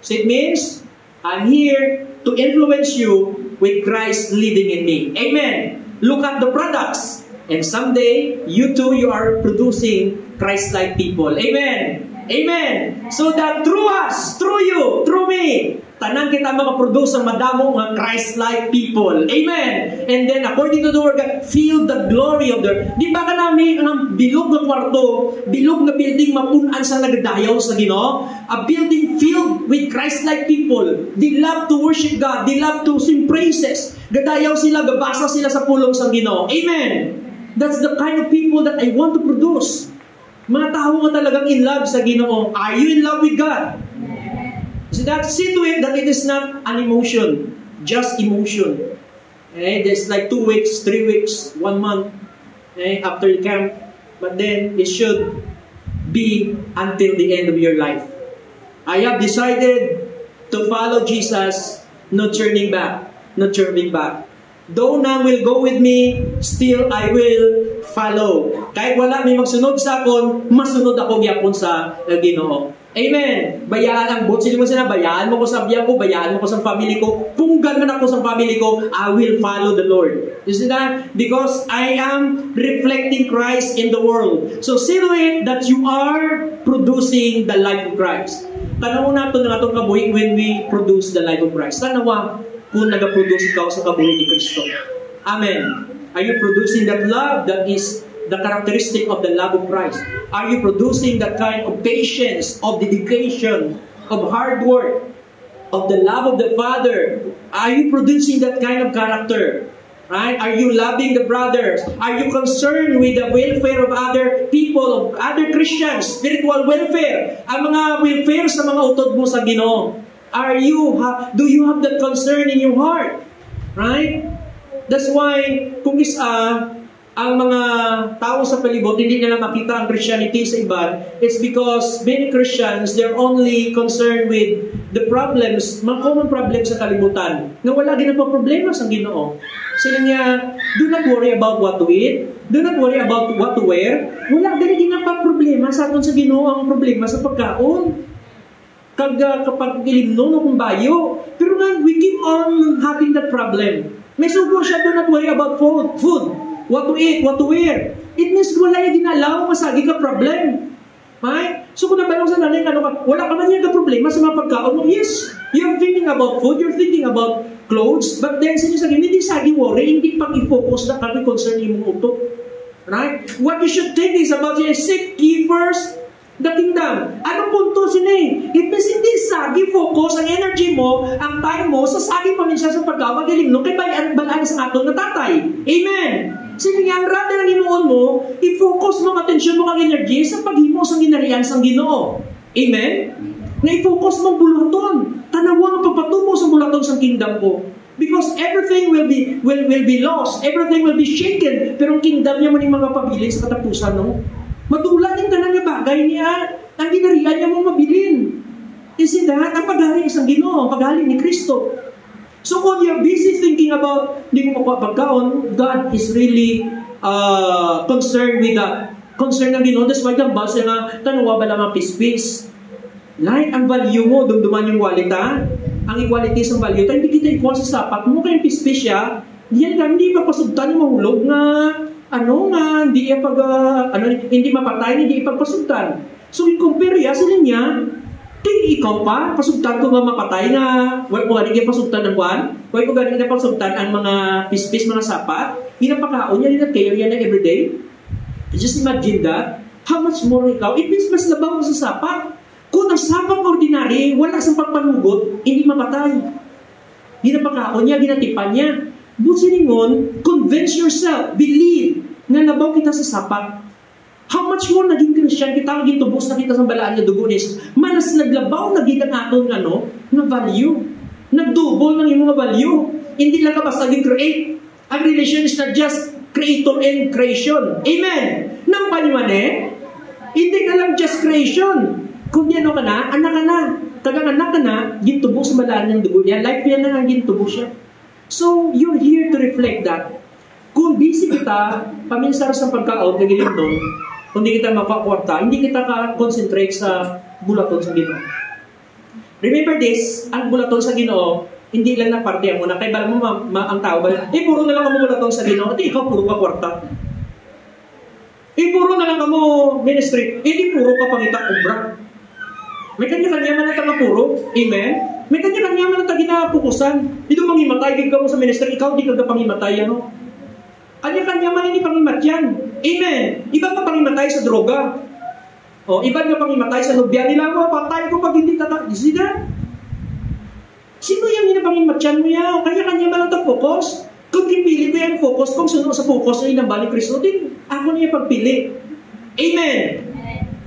So it means, I'm here to influence you with Christ living in me. Amen. Look at the products. And someday, you too, you are producing Christ-like people. Amen. Amen. So that through us, through you, through me, tanan kita makaproduce ang madamo nga Christ-like people. Amen. And then, according to the word God, feel the glory of the... Di ba ka namin ang bilog na kwarto, bilog na building mapunan sa nagdayaw sa Ginoo? A building filled with Christ-like people. They love to worship God. They love to sing praises. Gadayaw sila, gabasa sila sa pulong sa Ginoo. Amen. That's the kind of people that I want to produce. Mga tao nga talagang in love sa Ginoo. Are you in love with God? So see to it that it is not an emotion, just emotion. Okay? There's like 2 weeks, 3 weeks, 1 month after the camp. But then it should be until the end of your life. I have decided to follow Jesus, no turning back, no turning back. Though none will go with me, still I will follow. Kahit wala may magsunod sa akon, masunod ako gyapon sa Ginoo. Amen. Bayaan ang bot. Sino mo sila, bayaan mo ko sa biyan ko, bayaan mo ko sa family ko. Punggan man ako sa family ko, I will follow the Lord. You see that? Because I am reflecting Christ in the world. So see to it that you are producing the life of Christ. Tanaw natin na itong kabuhi when we produce the life of Christ. Tanawa kung nag-produce ikaw sa kabuhi ni Kristo. Amen. Are you producing that love that is the characteristic of the love of Christ? Are you producing that kind of patience, of dedication, of hard work, of the love of the Father? Are you producing that kind of character? Right? Are you loving the brothers? Are you concerned with the welfare of other people, of other Christians, spiritual welfare? Ang mga welfare sa mga utod mo sa Ginoo. Do you have that concern in your heart? Right? That's why, kung ang mga tao sa palibot, hindi nila makita ang Christianity sa iba, it's because many Christians, they're only concerned with the problems, mga common problems sa kalibutan, na wala ginapa-problema sa Ginoo. Sila niya, do not worry about what to eat, do not worry about what to wear, wala ginapa-problema sa aton sa Ginoo ang problema sa pagkaon. Kapag ilimno no kung bayo. Pero nga, we keep on having that problem. May sugo siya, do not worry about food. What to eat, what to wear. It means wala yung dinalaw, masagi ka problem. Right? So kung nabalong sa nanay, wala ka man yung problema sa mga pagkaon mo. Yes, you're thinking about food, you're thinking about clothes, but then sinisagin, hindi sagi worry, hindi pang i-focus na kami concern yung mga utok. Right? What you should think is about seek ye first the kingdom. Anong punto sinay? It means hindi sagi focus ang energy mo, ang time mo, sa sagi pa siya sa pagkawag ilim, no? Kaya balaan sa aton na tatay. Amen. Sige nga, rather ang inuon mo, i-focus mo, attention mo ang energy sa paghimo sa ginarian sa Ginoo. Amen? Na i-focus mo bulaton. Tanawa ang pagpatumo sa bulaton sa kingdom ko. Because everything will be lost. Everything will be shaken. Pero ang kingdom niya man yung mga pabili sa katapusan, no? Madula din tanan nga bagay niya. Ang ginarian niya mo mabilin. Isn't that? Ang paghaling sa Ginoo, ang paghaling ni Kristo. So when you're busy thinking about hindi mo pagkaon, God is really concerned with that. Concerned ng Ginoo. That's why ang basa nga, tanuwa ba lang ang pispis? Like, ang value mo, dumduman yung wallet, ha? Ang equality sa value, hindi kita equal sa sapat mo, kayong pispis siya, hindi pa pasugtan yung mahulog nga, hindi mapatay, hindi ipagpasugtan. So, i-compare ya sila niya, ikaw pa, pasugtan ko nga mapatay na, wala ko galing pasugtan ng buwan, wala ko galing pasugtan ang mga pispis, mga sapat, hinapakaon niya, hinapakaon niya na everyday. Just imagine that. How much more ikaw? It means mas labang mo sa sapat. Kung ang sapat ordinary, wala sa pagpanugot, hindi mapatay. Hinapakaon niya, ginatipan niya. Businingon, convince yourself, believe, nga nabaw kita sa sapat. How much more naging Christian kita, ang gitubos na kita sa balaan niya dugunis, manas naglabaw, naging aton nga value. Nagdouble ng iyong mga value. Hindi lang ka basta naging create. Ang relation is not just creator and creation. Amen! Nang panimane, hindi ka lang just creation. Kung ano ka na, anak ka na. Tagang anak ka na, gintubos sa balaan ng dugo niya. Life yan na nga gintubos siya. So, you're here to reflect that. Kung busy kita, paminsar sa pagka-out na ginitong, kung hindi kita mapakwarta, hindi kita ka-concentrate sa bulaton sa Ginoo. Remember this, ang bulaton sa Ginoo, hindi lang na parte mo na. Kaya bala mo, ang tao ba, puro na lang ang bulaton sa Ginoo, at ikaw puro ka kwarta. Puro na lang ka mo ministry, hindi puro ka pangita kumbra. May kanya-kanya man ang puro. Amen? May kanya-kanya man ang ginapukusan. Ito mangimatay, ka mo sa ministry, ikaw di ka pangimatay, ano? Kanya-kanya man hindi pangimat yan. Amen? Iba ka pangimatay sa droga. O, iba ka pangimatay sa nobya nila mo, patay ko pag hindi sila. Sino yung panghimatyan mo yan? Kanya-kanya man ang focus. Kung kipili ko yan focus, kung sunod sa focus na inabalik Kristo, din ako niya pagpili. Amen?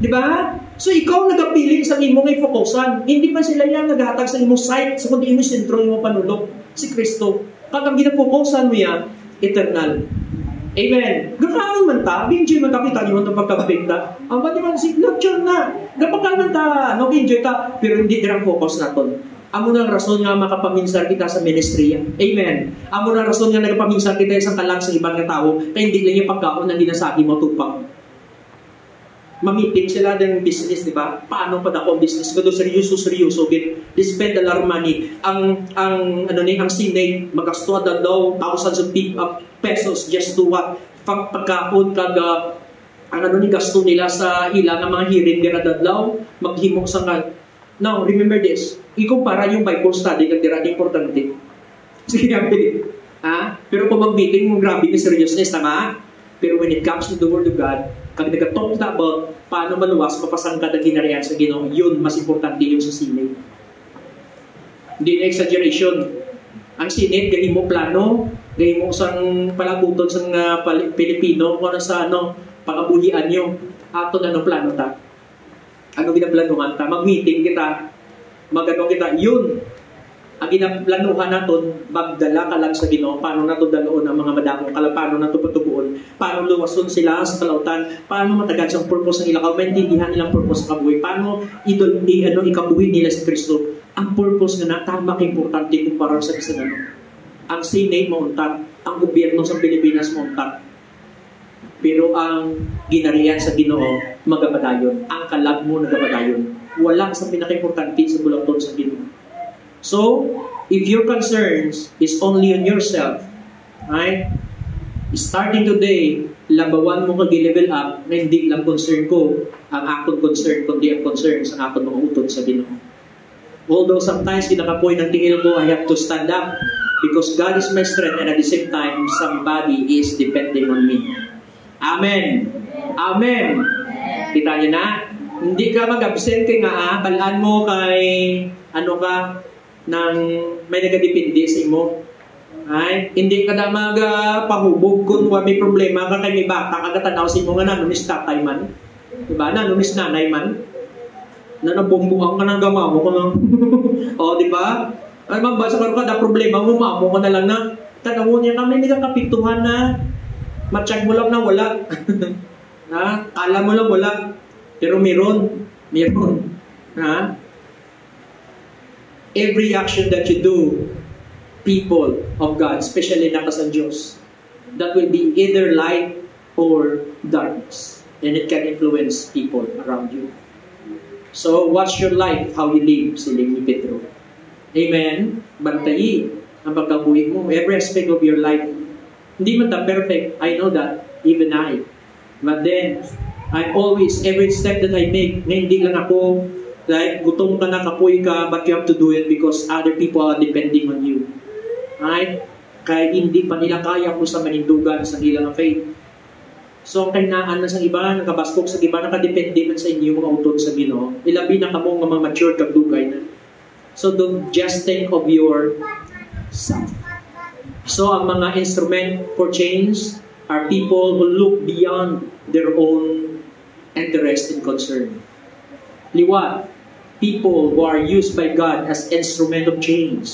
Diba? So, ikaw nagapili sa imo ngay focusan. Hindi pa sila yan naghatag sa imo sight, sa kundi imo sentro imo panulok, si Kristo. Kapag ginafocusan mo yan, eternal. Amen. Gagawin man ta, enjoy man ta, kita niyo itong pagkabigta. Ang ba naman si lecture na, gapakal man ta, enjoy ta, pero hindi dirang focus natin. Amo nang rason nga makapaminsar kita sa ministry. Amen. Amo nang rason nga nagapaminsar kita sa kalag sa ibang nga tao, kaya hindi lang yung pagkaon na ginasagi mo tupang. Mamiting sila ng business, di ba? Paano pa ako ang business? Gado seryoso. They spend a lot of money. Ang Senate, magasto na daw thousands of pesos just to what? Pagkakon kag gasto nila sa ilang mga hearing dira dadlaw, maghimok sa Now, remember this. Ikumpara yung Bible study kag dira importante. Sige, pero kung mag-meeting mo, grabe na seriousness, tama? Pero when it comes to the Word of God, kag nag-talk na about paano maluwas, mapasangkad ang ginarihan sa Ginoo, yun, mas importante yun sa Senate. Hindi na exaggeration. Ang Senate, gahimo plano, gahimo sang palaguton sang Pilipino, kung ano sa pakabuhian nyo, ato na plano ta. Ano ginaplanuhan ta? Mag-meeting kita, kita, yun. Ang ginaplanuhan natin, magdala ka lang sa Ginoo, paano nato daloon ang mga madamong kala, paano nato patubuon, paano luwason sila sa kalautan, paano matagad sa purpose ng ilang, maintindihan nilang purpose sa kabuhi, paano ikabuhi nila sa Kristo. Ang purpose nga na, tama ka-importante kumpara sa isa Ang Senate mauntat, ang gobyerno sa Pilipinas mauntat. Pero ang ginarihan sa Ginoo, magabadayon. Ang kalag mo nagabadayon. Wala sa pinaka-importante sa bulaton sa Ginoo. So, if your concerns is only on yourself, right? Starting today, labawan mo kag-level up na hindi lang concern ko ang akong concern, kundi ang concern sa akong mga utod sa Ginoo. Although sometimes kinakapoy ng tingin ko, I have to stand up because God is my strength and at the same time, somebody is depending on me. Amen. Amen. Kita niyo na? Hindi ka mag-absent kay nga, balaan mo kay nang may nagadepende sa imo. Ay, hindi ka na magpahubog kung may problema ka kay may bata kagatanaw sa imo nga nanunis tatay man. Diba? Nanunis nanay man. Na nabumbuang ka ng gamaw ko lang. O, diba? Ay, magbasa ka na problema mo, maamo ka na lang na tanawon niya kami, hindi ka kapituhan na matsyag mo lang na wala. Kala mo lang wala. Pero meron. Every action that you do, people of God, especially nakas ang Diyos, that will be either light or darkness. And it can influence people around you. So, watch your life, how you live, siling ni Pedro. Amen? Bantayi ang pagkabuhi mo, every aspect of your life. Hindi man ta perfect, I know that, even I. But then, I always, every step that I make, na hindi lang ako, like, gutom ka na, kapoy ka, but you have to do it because other people are depending on you. Right? Kaya hindi pa nila kaya kung sa manindugan sa ilang faith. So, kainaan na sa iba, nakabaskog sa iba, nakadepende man sa inyo mga utod sa Ginoo. Ilabi na kamo nga mga mature kagdugay na. So, don't just think of yourself. So, ang mga instrument for change are people who look beyond their own interest and concern. Liwat, people who are used by God as instrument of change.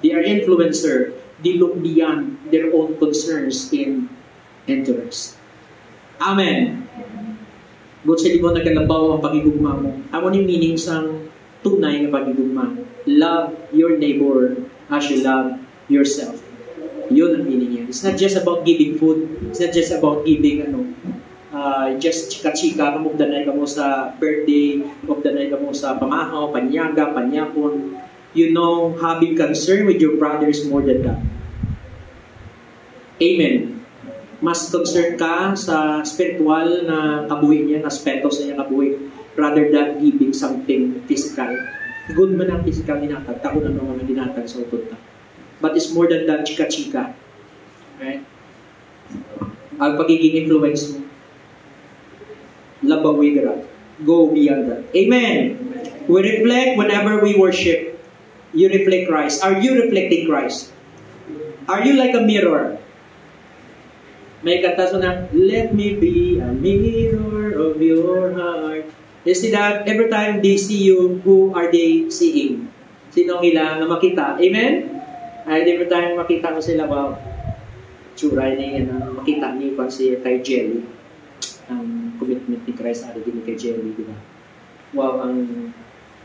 They are influencer. They look beyond their own concerns and interest. Amen. Good sa libon nagalabaw ang pagigugma mo. Amo ni meaning sang tunay na pagigugma. Love your neighbor as you love yourself. Yun ang meaning yan. It's not just about giving food. It's not just about giving just chika-chika kamugdanay ka mo sa birthday, kamugdanay ka mo sa pamahaw, panyaga, panyapon. You know, having concern with your brother is more than that. Amen. Mas concerned ka sa spiritual na kabuhi niya, aspeto sa niya kabuhi, rather than giving something physical. Good man ang physical dinatag, tako na naman ang dinatag sa utod ta. But it's more than that, chika-chika. Right? Ang pagiging influence mo, labawi ka. Go beyond that. Amen. We reflect whenever we worship. You reflect Christ. Are you reflecting Christ? Are you like a mirror? May kanta so na, let me be a mirror of your heart. You see that? Every time they see you, who are they seeing? Sinong ilang na makita? Amen? Ay, every time makita mo sila, wow, tsura niya yan, makita niyo pa si kay Jelly. Ang commitment ni Christ ari din kay Jelly, di ba? Wow,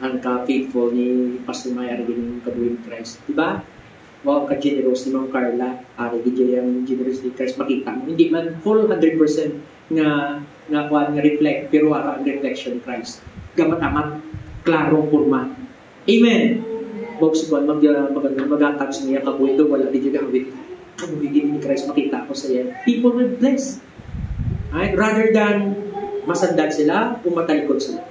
ang ka-faithful ni Pastor May ari din kabuhin Christ, di ba? Wow, ka-generous ni Ma'am Carla, ari din yung generous ni Christ, makita mo. Hindi man full 100% nga reflect, pero ang reflection ni Christ. Gamat-amat, klarong purma. Amen! Box one, mag-atag sa niya kabuhin doon, wala din yung gawin. Kabuhin ni Christ, makita ko sa iya. People will bless. Right? Rather than masandag sila, umatalikod sila.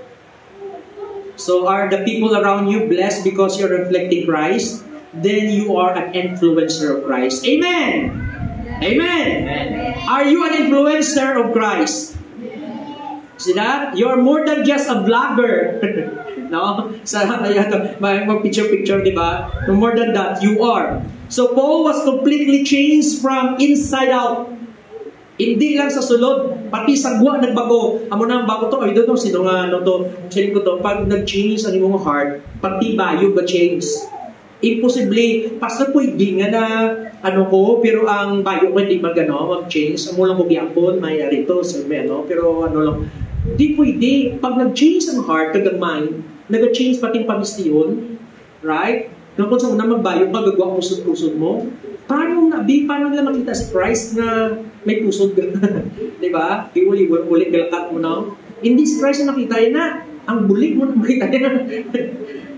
So are the people around you blessed because you're reflecting Christ? Then you are an influencer of Christ. Amen! Amen! Are you an influencer of Christ? See that? You're more than just a vlogger. No? Sa mag-picture-picture, di ba? No more than that, you are. So Paul was completely changed from inside out. Hindi lang sa sulod, pati sa gwa nagbago. Amo na ang bago to, ay doon, sino nga, ano to, sino ko to, pag nag-change ang imong heart, pati bayog ga-change. Imposible, pastor po, hindi nga na, ano ko, pero ang bayog ko hindi mag-change. Amo lang ko biyapon, may arito, pero ano lang, di pwede. Pag nag-change ang heart, kagang mind, nag-change pati pamistiyon, right? Nung kung sa una magbayog, magagawa pusod-pusod mo, paano nila makita si Christ na may pusod ka? Diba? Uli galakat mo na. Hindi si Christ na nakita yan na. Ang bulig mo na makita yan.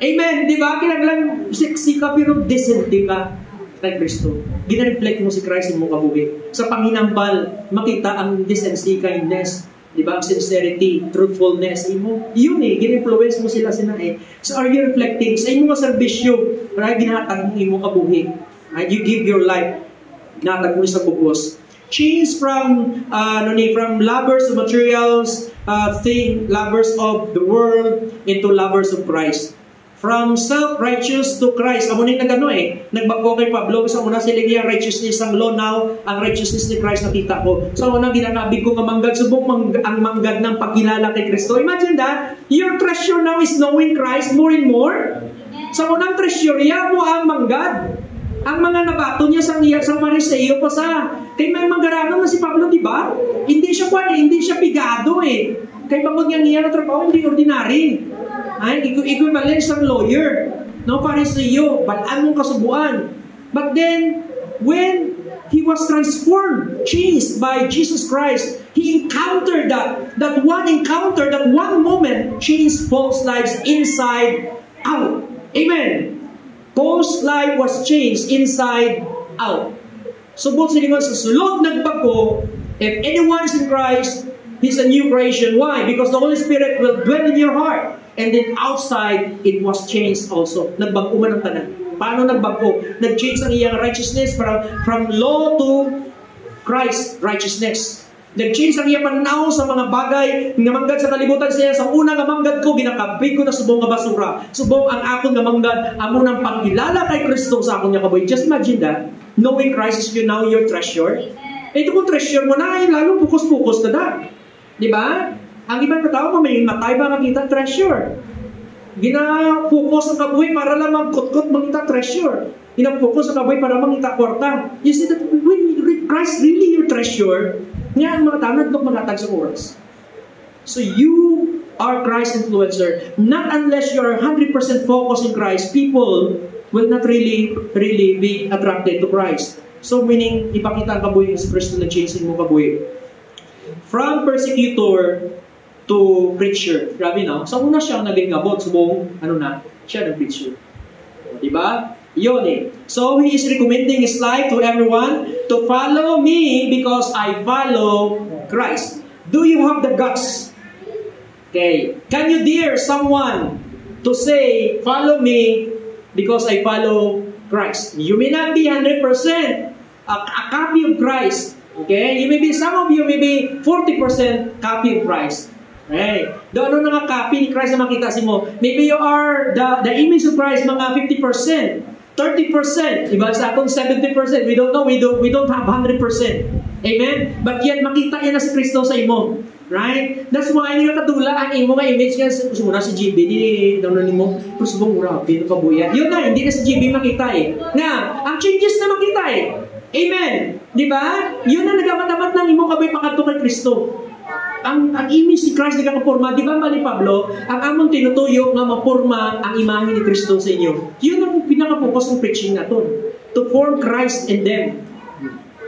Amen! Diba? Kinaglang sexy ka pero decente ka kay Kristo. Gina-reflect mo si Christ mo kabuhi. Sa panginampal, makita ang decency, kindness, diba? Sincerity, truthfulness, yun gina-influence mo sila eh. So are you reflecting sa imong serbisyo, right? Ginahatag mo imong kabuhi. Right? You give your life, ginatag mo sa purpose. Change from lovers of materials, lovers of the world, into lovers of Christ. From self-righteous to Christ. Amo ni nagano nagbago kay Pablo sa una sila niya righteousness ang law, now ang righteousness ni Christ nakita ko. So una ginanabig ko nga manggad subok ang manggad ng pagkilala kay Kristo. Imagine that your treasure now is knowing Christ more and more. Sa unang treasure mo ang manggad. Ang mga nabato niya sa Mariseo pa sa kay may manggaranon na si Pablo, di ba? Hindi siya pigado Kay bangod niya na trabaho hindi ordinary. Ay, equivalent sa lawyer. No, Pariseo, balaan mong kasubuan. But then, when he was transformed, changed by Jesus Christ, he encountered that one moment, changed Paul's lives inside out. Amen. Paul's life was changed inside out. So, both sa sulod nagbago, if anyone is in Christ, he's a new creation. Why? Because the Holy Spirit will dwell in your heart. And then outside, it was changed also. Nagbago man ang tanan. Paano nagbago? Nag-change ang iyang righteousness from law to Christ righteousness. Nag-change ang iyang pananaw sa mga bagay nga manggad sa kalibutan siya. Sa unang nga manggad ko, ginakabig ko na subong nga basura. Subong ang akong nga manggad, amo ng pagkilala kay Kristo sa akong nga kaboy. Just imagine that. knowing Christ is you now your treasure. Ito kung treasure mo na, lalo pukus-pukus ka na. Di ba? Ang ibang tao, may matay ba makita treasure? Gina-focus ang kabuhi para lang magkot-kot makita treasure. Gina-focus ang kabuhi para makita kwarta. You see that when Christ really your treasure, nga ang mga tao nagdok mangatag sa oras. So you are Christ influencer. Not unless you are 100% focused in Christ, people will not really be attracted to Christ. So meaning, ipakita ang kabuhi sa Kristo na changing mo kabuhi. From persecutor to preacher. Grabe no? So una siyang naging abot. So buong, siya nag-preacher. Diba? Yun eh. So he is recommending his life to everyone to follow me because I follow Christ. Do you have the guts? Okay. Can you dare someone to say, follow me because I follow Christ? You may not be 100% a copy of Christ. Okay? You may be, some of you may be 40% copy of Christ. Okay? Doon ano nga copy ni Christ na makita si mo? Maybe you are the image of Christ mga 50%. 30%, iba sa akong 70%. We don't know, we don't have 100%. Amen? But yet, makita yan na si Kristo sa imo. Right? That's why, hindi ka katula ang imo nga image nga, sumuna si GB, doon na mo, pusubong urabi, ito kabuyan. Yun na, hindi na si GB makita eh. Nga, ang changes na makita eh. Amen? Di ba? Yun na nagamat-amat ng imo kabay pakato kay Kristo. Ang image ni Christ nagkakapurma, di ba mali Pablo, ang among tinutuyo nga mapurma ang imahe ni Kristo sa inyo. Yun ang pinaka-focus ng preaching natin. To form Christ in them.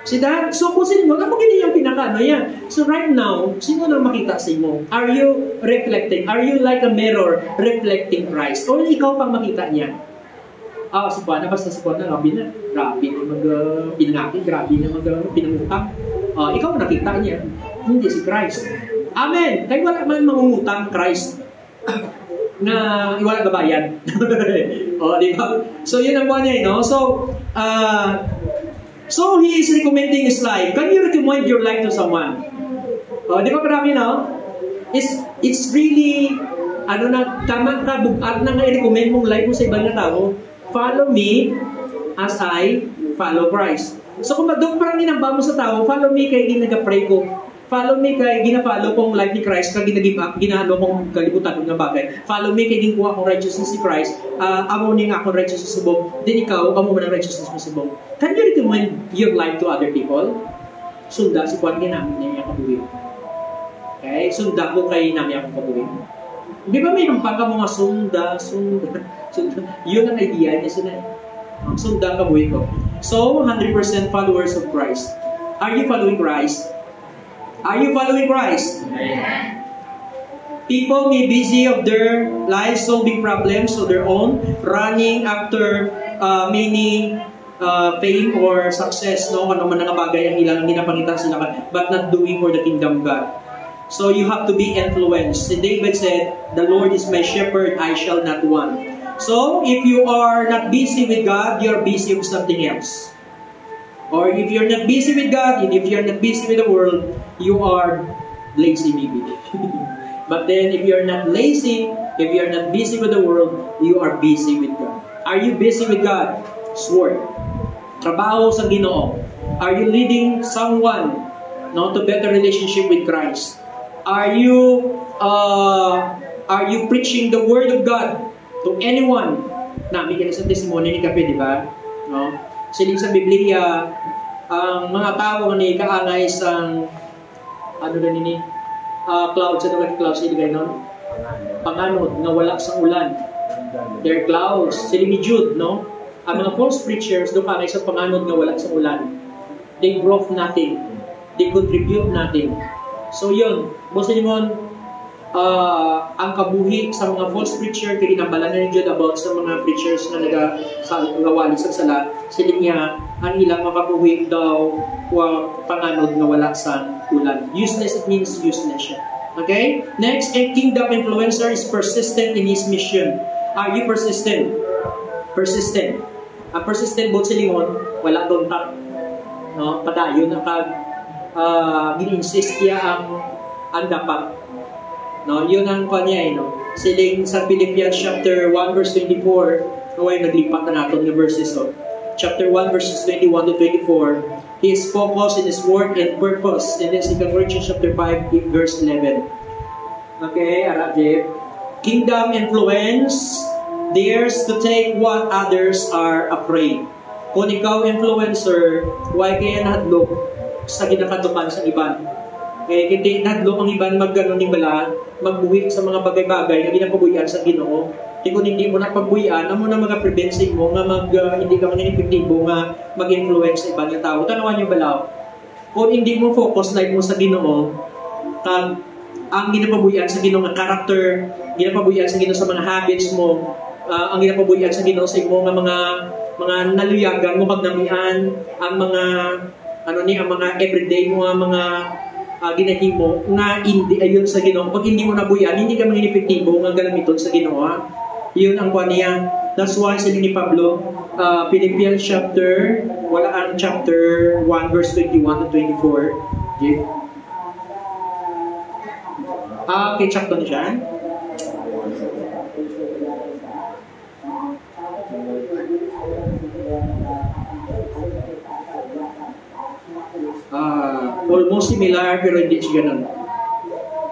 See that? So kung sino, ano yung pinaka-ano yan? So right now, sino na makita sa inyo? Are you reflecting? Are you like a mirror reflecting Christ? O ikaw pang makita niya? Si Juana, basta si Juana, grabe na mag-pinangaki, grabe na mag-pinangutang. Ikaw nakita niya. Hindi si Christ. Amen. Kaya wala man mangungutang Christ na iwala gabayan. Di ba? So, yun ang buwan niya, no? So he is recommending his life. Can you recommend your life to someone? Di ba marami, no? It's really, tamang kabugat na i-recommend mong life mo sa ibang na tao. Follow me as I follow Christ. So, kung doon parang ginamba mo sa tao, follow me kay ginagapray ko. Follow me kay gina-follow kong life ni Christ kag gina-give up, ginahalo kong kalibutan ng bagay. Follow me kay ginkuha kong righteousness ni Christ. Amo ning akong righteousness subong. Din ikaw, amo man ang righteousness mo subong. Can you recommend your life to other people? Sunda si Juan ginamit niya kabuhi. Okay? Sunda ko kay namin akong kabuhi. Di ba may nampaka mga sunda. Yun ang idea niya sila. Ang sunda kabuhi ko. So, 100% followers of Christ. Are you following Christ? Are you following Christ? Amen. People may be busy of their lives solving problems of their own, running after many fame or success, no? Ano man nga bagay ang ilang ginapangita sila, but not doing for the kingdom of God. So you have to be influenced. David said, "The Lord is my shepherd; I shall not want." So if you are not busy with God, you are busy with something else. Or if you're not busy with God, and if you're not busy with the world, you are lazy maybe. But then, if you're not lazy, if you're not busy with the world, you are busy with God. Are you busy with God? Sword. Trabaho sa Ginoo. Are you leading someone to better relationship with Christ? Are you preaching the Word of God to anyone? Namin ka na sa testimony ni Kape, di ba? No? Siling sa Biblia, ang mga tao ni kaangay sang clouds, clouds iligay nun? Panganod, na wala sa ulan. They're clouds. Siling ni Jude, no? Ang mga false preachers, doon kaangay sa panganod na wala sa ulan. They brought nothing. They contribute nothing. So yun, bosa naman, ang kabuhi sa mga false preacher, kaya ginambalan na ni Jude about sa mga preachers na nagawali sa sala, siling niya, ang ilang makabuhi daw panganod na wala sa ulan. Useless, it means useless siya. Okay? Next, a kingdom influencer is persistent in his mission. Are you persistent? Persistent. Ang persistent both silingon, wala doon tak. No? Padayon na gini-insist niya ang dapat. No, yun ang kanya no. Siling sa Philippians chapter 1 verse 24, naway naglipat na natin ng verses chapter 1, verses 21 to 24, he is focused in his work and purpose. And then 2 Corinthians chapter 5, verse 11. Okay, Arajib. Kingdom influence, dares to take what others are afraid. Kung ikaw influencer, why kaya nahadlok sa ginakadukan sa iban? Kaya hindi nahadlok ang iban magganon ni bala, magbuhi sa mga bagay-bagay na ginapabuyan sa Ginoo. Kung hindi mo na pagbuyan, amo na mga prevensin mo nga hindi ka maging epektibo nga mag-influence sa ibang tao. Tanawan niyo bala, kung hindi mo focus life mo sa Ginoo, ang ginapabuyan sa Ginoo nga character, ginapabuyan sa Ginoo sa mga habits mo, ang ginapabuyan sa Ginoo sa imo nga mga naluyagan mo magnamian, ang mga ang mga everyday mo nga mga ginahimo nga hindi ayon sa Ginoo. Pag hindi mo nabuyan, hindi ka maging epektibo nga galamiton sa Ginoo. Yun ang kuha niya. That's why sabi ni Pablo, Philippians chapter 1 verse 21 to 24. Okay? Okay, chapter na siya. Almost similar pero hindi siya ganun.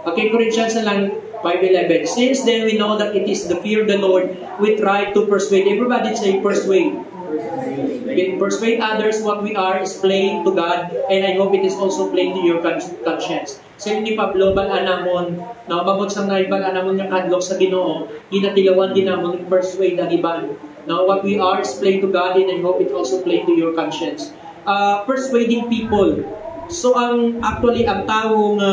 Okay, Corinthians na lang 5:11. Since then we know that it is the fear of the Lord we try to persuade. Everybody say persuade. Okay, persuade others what we are is plain to God, and I hope it is also plain to your conscience. So ni Pablo balanamon, na mabot sa nay balanamon nga kadlok sa Ginoo, ginatilawan din namon persuade ang iban. Now what we are is plain to God, and I hope it also plain to your conscience. Persuading people. So ang tao nga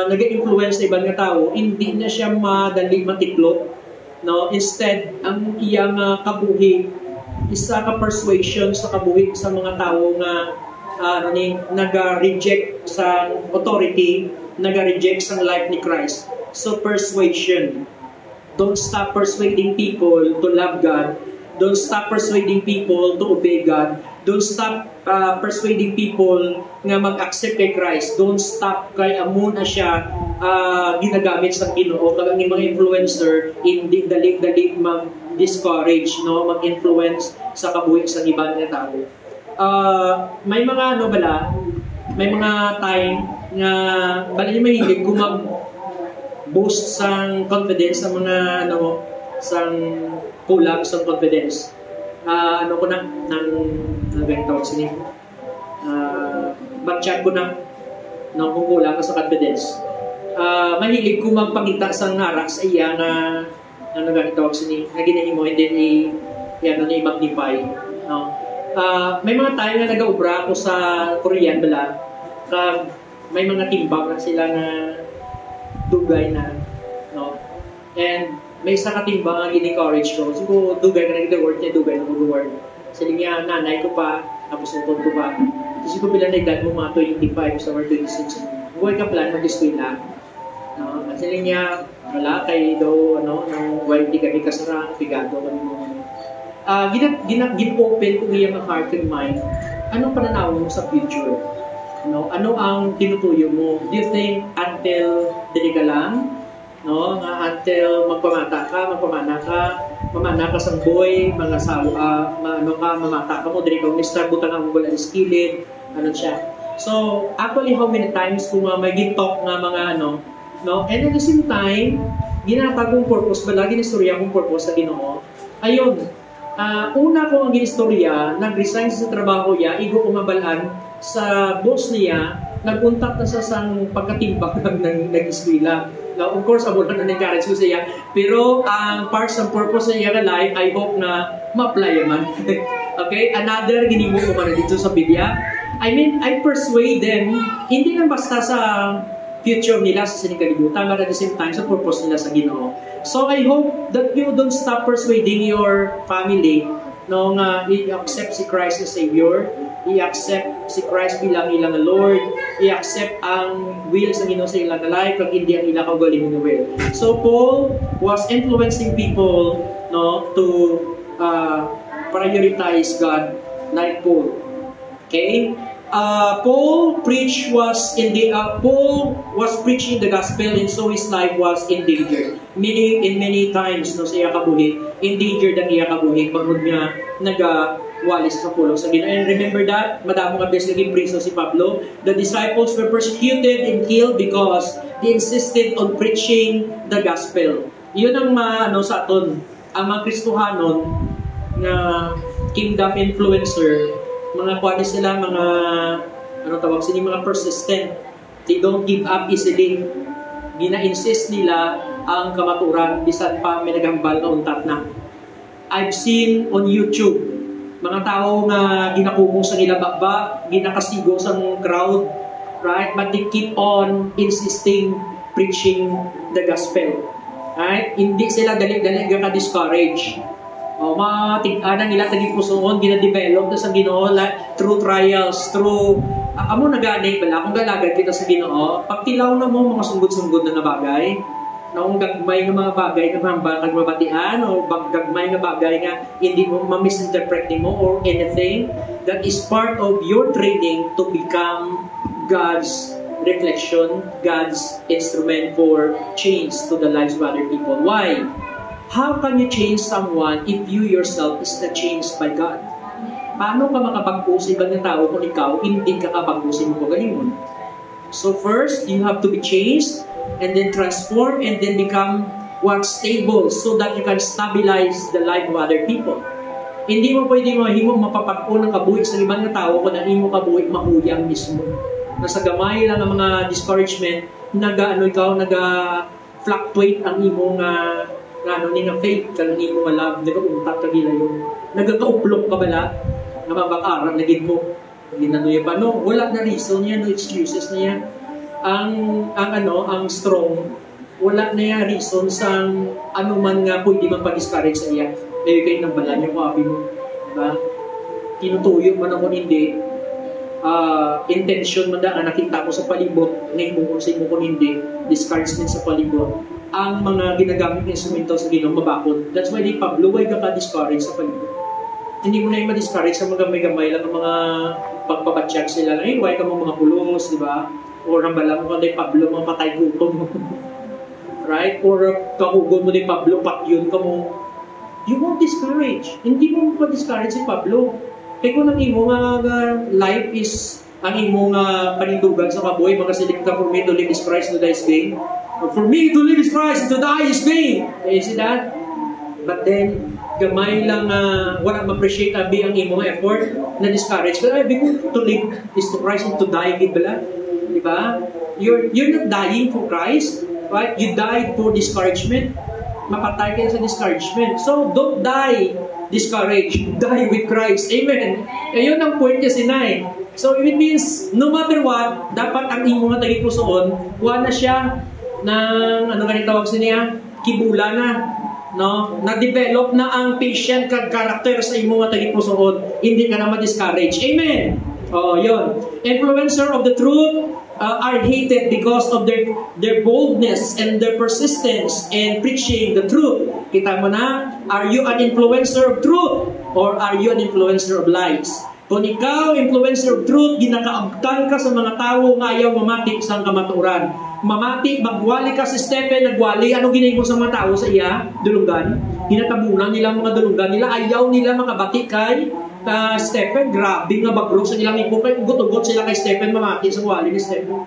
nag-influence sa ibang tao, hindi na siya madali matiklop. No? Instead, ang iyang kabuhi, isa ka persuasion sa kabuhi sa mga tao nga nag-reject sa authority, nag-reject sa life ni Christ. So persuasion. Don't stop persuading people to love God. Don't stop persuading people to obey God. Don't stop persuading people nga mag-accept kay Christ. Don't stop kay amo na siya ginagamit sa Ginoo. Kag ang mga influencer, hindi dali mag-discourage, no? Mag-influence sa kabuhi sa ibang tao. May mga may mga time nga bali niya mahilig kung mag-boost sang confidence sa mga sang kulang sa confidence. Ko na tawag sini. Mag-chat ko na nang kukulang ka sa confidence. Mahilig ko magpakita sa ngara sa iya na tawag sini. Na ginahimo and then i-magnify. No? May mga tayo na nag-aubra ako sa Korean bala. May mga timbang na sila na dugay na. No? And may isa katimbang ang in-encourage ko. So, dugay ka na nag-word niya, dugay na mag-word. Sabi niya, nanay ko pa, tapos utod ko pa. Kasi ko bilang nagdad mo mga 25 sa 26. Huwag ka plan, mag-eskwela. At sabi niya, wala, kayo daw, nang while di kami kasarang, pigado kami mo. Gin-open ko iyang heart and mind. Anong pananaw mo sa future? Ano ang tinutuyo mo? Do you think until dili ka lang? No, until mamana ka sa boy, mga mamata ka mo, dili ka Mr. Butang ang wala skilled, siya. So, actually, how many times kung may talk nga mga no, and at the same time, ginatag kong purpose, lagi istorya kong purpose sa Ginoo. Ayun, una ko ang ginistorya, nag-resign sa trabaho niya, igo umabalan sa boss niya, nag-untak na sa sang pagkatimbak ng nag-eskwela. Now, of course, abo na encourage ko siya. Pero ang parts and purpose sa iya life, I hope na ma-apply man. Okay? Another ginimo ko man dito sa Biblia. I mean, I persuade them, hindi lang basta sa future nila sa sinikalibutan, but at the same time, sa purpose nila sa Ginoo. So, I hope that you don't stop persuading your family nga i-accept si Christ as Savior, i-accept si Christ bilang ilang Lord, i-accept ang will sa Ginoo sa ilang life, pag hindi ang ilang kagaling ng will. So Paul was influencing people to prioritize God like Paul. Okay? Paul was preaching the gospel, and so his life was endangered. Many times sa iya kabuhi, endangered ang iya kabuhi pagod niya walis sa pulong sa Ginoo. And remember that, madamo nga beses naging priso si Pablo. The disciples were persecuted and killed because they insisted on preaching the gospel. Yun ang sa aton, ang mga Kristohanon na kingdom influencer, mga kwani sila, mga tawag sila, mga persistent. They don't give up easily. Gina-insist nila ang kamaturan bisan pa may nagambal na untat na. I've seen on YouTube mga tao nga ginakubong sa nila bakba, ginakasigo sa crowd, right? But they keep on insisting preaching the gospel. Right? Hindi sila dali-dali ka-discourage. Matig-ana nila taging pusoon, gina-develop na sa Ginoo through trials, through amo nagani bala kung galagad kita sa Ginoo, pagtilaw na mo mga sunggod-sunggod na bagay, na kung gagmay nga mga bagay nga mahambal mabatian o gagmay nga bagay nga hindi mo ma-misinterpret mo or anything, that is part of your training to become God's reflection, God's instrument for change to the lives of other people. Why? How can you change someone if you yourself is not changed by God? Paano ka makapag-usay ba ng tao kung ikaw hindi ka kapag-usay mo kagalingon? So first, you have to be changed and then transform and then become stable so that you can stabilize the life of other people. Hindi mo pwede mapapag-o ng kabuhig sa ibang na tao kung ang imo kabuhig mahuyang mismo. Nasa gamay lang ang mga discouragement, naga-fluctuate ang imo nga faith, kanang imo nga love, nag-uuntak ka gila yun. Nagkauplok ka bala, na mabakaran na gid mo. Ginanuya pa, no? Wala na reason yan, no excuses na yan. Ang strong, wala na yan reason sa man nga pwede magpa-discourage sa iya. Dahil kayo nang bala niyo, kabi mo. Diba? Tinutuyo man ako hindi. Intention man na nakita ko sa palibot, ngayon mo kung sa imo kung hindi, discouragement sa palibot. Ang mga ginagamit ng instrumento sa Ginoo mabakod. That's why di Pablo ay ka-discourage sa palibot. Hindi mo na yung ma-discourage sa mga gamay-gamay lang ang mga pagpapacheck sila lang. Why ka mo mga pulos, di ba? Or ang bala mo kay Pablo, mga patay gutom mo. Right? Or kahugon mo ni Pablo, patyon ka mo. You won't discourage. Hindi mo ma-discourage si Pablo. Kaya kung ang imo nga life is ang imo nga panindugan sa kabuhay, mga silik ka, for me to live is Christ, to die is gain. Or for me to live is Christ, to die is gain. You see that? But then, gamay lang wala ma-appreciate ang imo nga effort na discourage. Pero because to live is to Christ and to die, bala. Diba? You're not dying for Christ, right? You died for discouragement. Mapatay ka sa discouragement. So, don't die discouraged. Die with Christ. Amen. Ayun ang point kasi na. So, it means, no matter what, dapat ang imo nga taging pusoon, wala na siya ng, ganit tawag sa niya? Kibula na. No? Na-develop na ang patient character sa imo nga taging pusoon. Hindi ka na ma-discourage. Amen. Yun. Influencer of the truth are hated because of their boldness and their persistence in preaching the truth. Kita mo na, are you an influencer of truth or are you an influencer of lies? Kung ikaw, influencer of truth, ginakaabtan ka sa mga tao nga ayaw mamati sa kamaturan. Mamati, magwali ka si Stephen, nagwali, ano ginayin mo sa mga tao sa iya? Dulungan. Hinatabunan nila mga dulungan nila, ayaw nila makabati kay Stephen. Grabe nga bagrog sa nilang ipo, kay gutugot sila kay Stephen, mamati sa wali ni Stephen.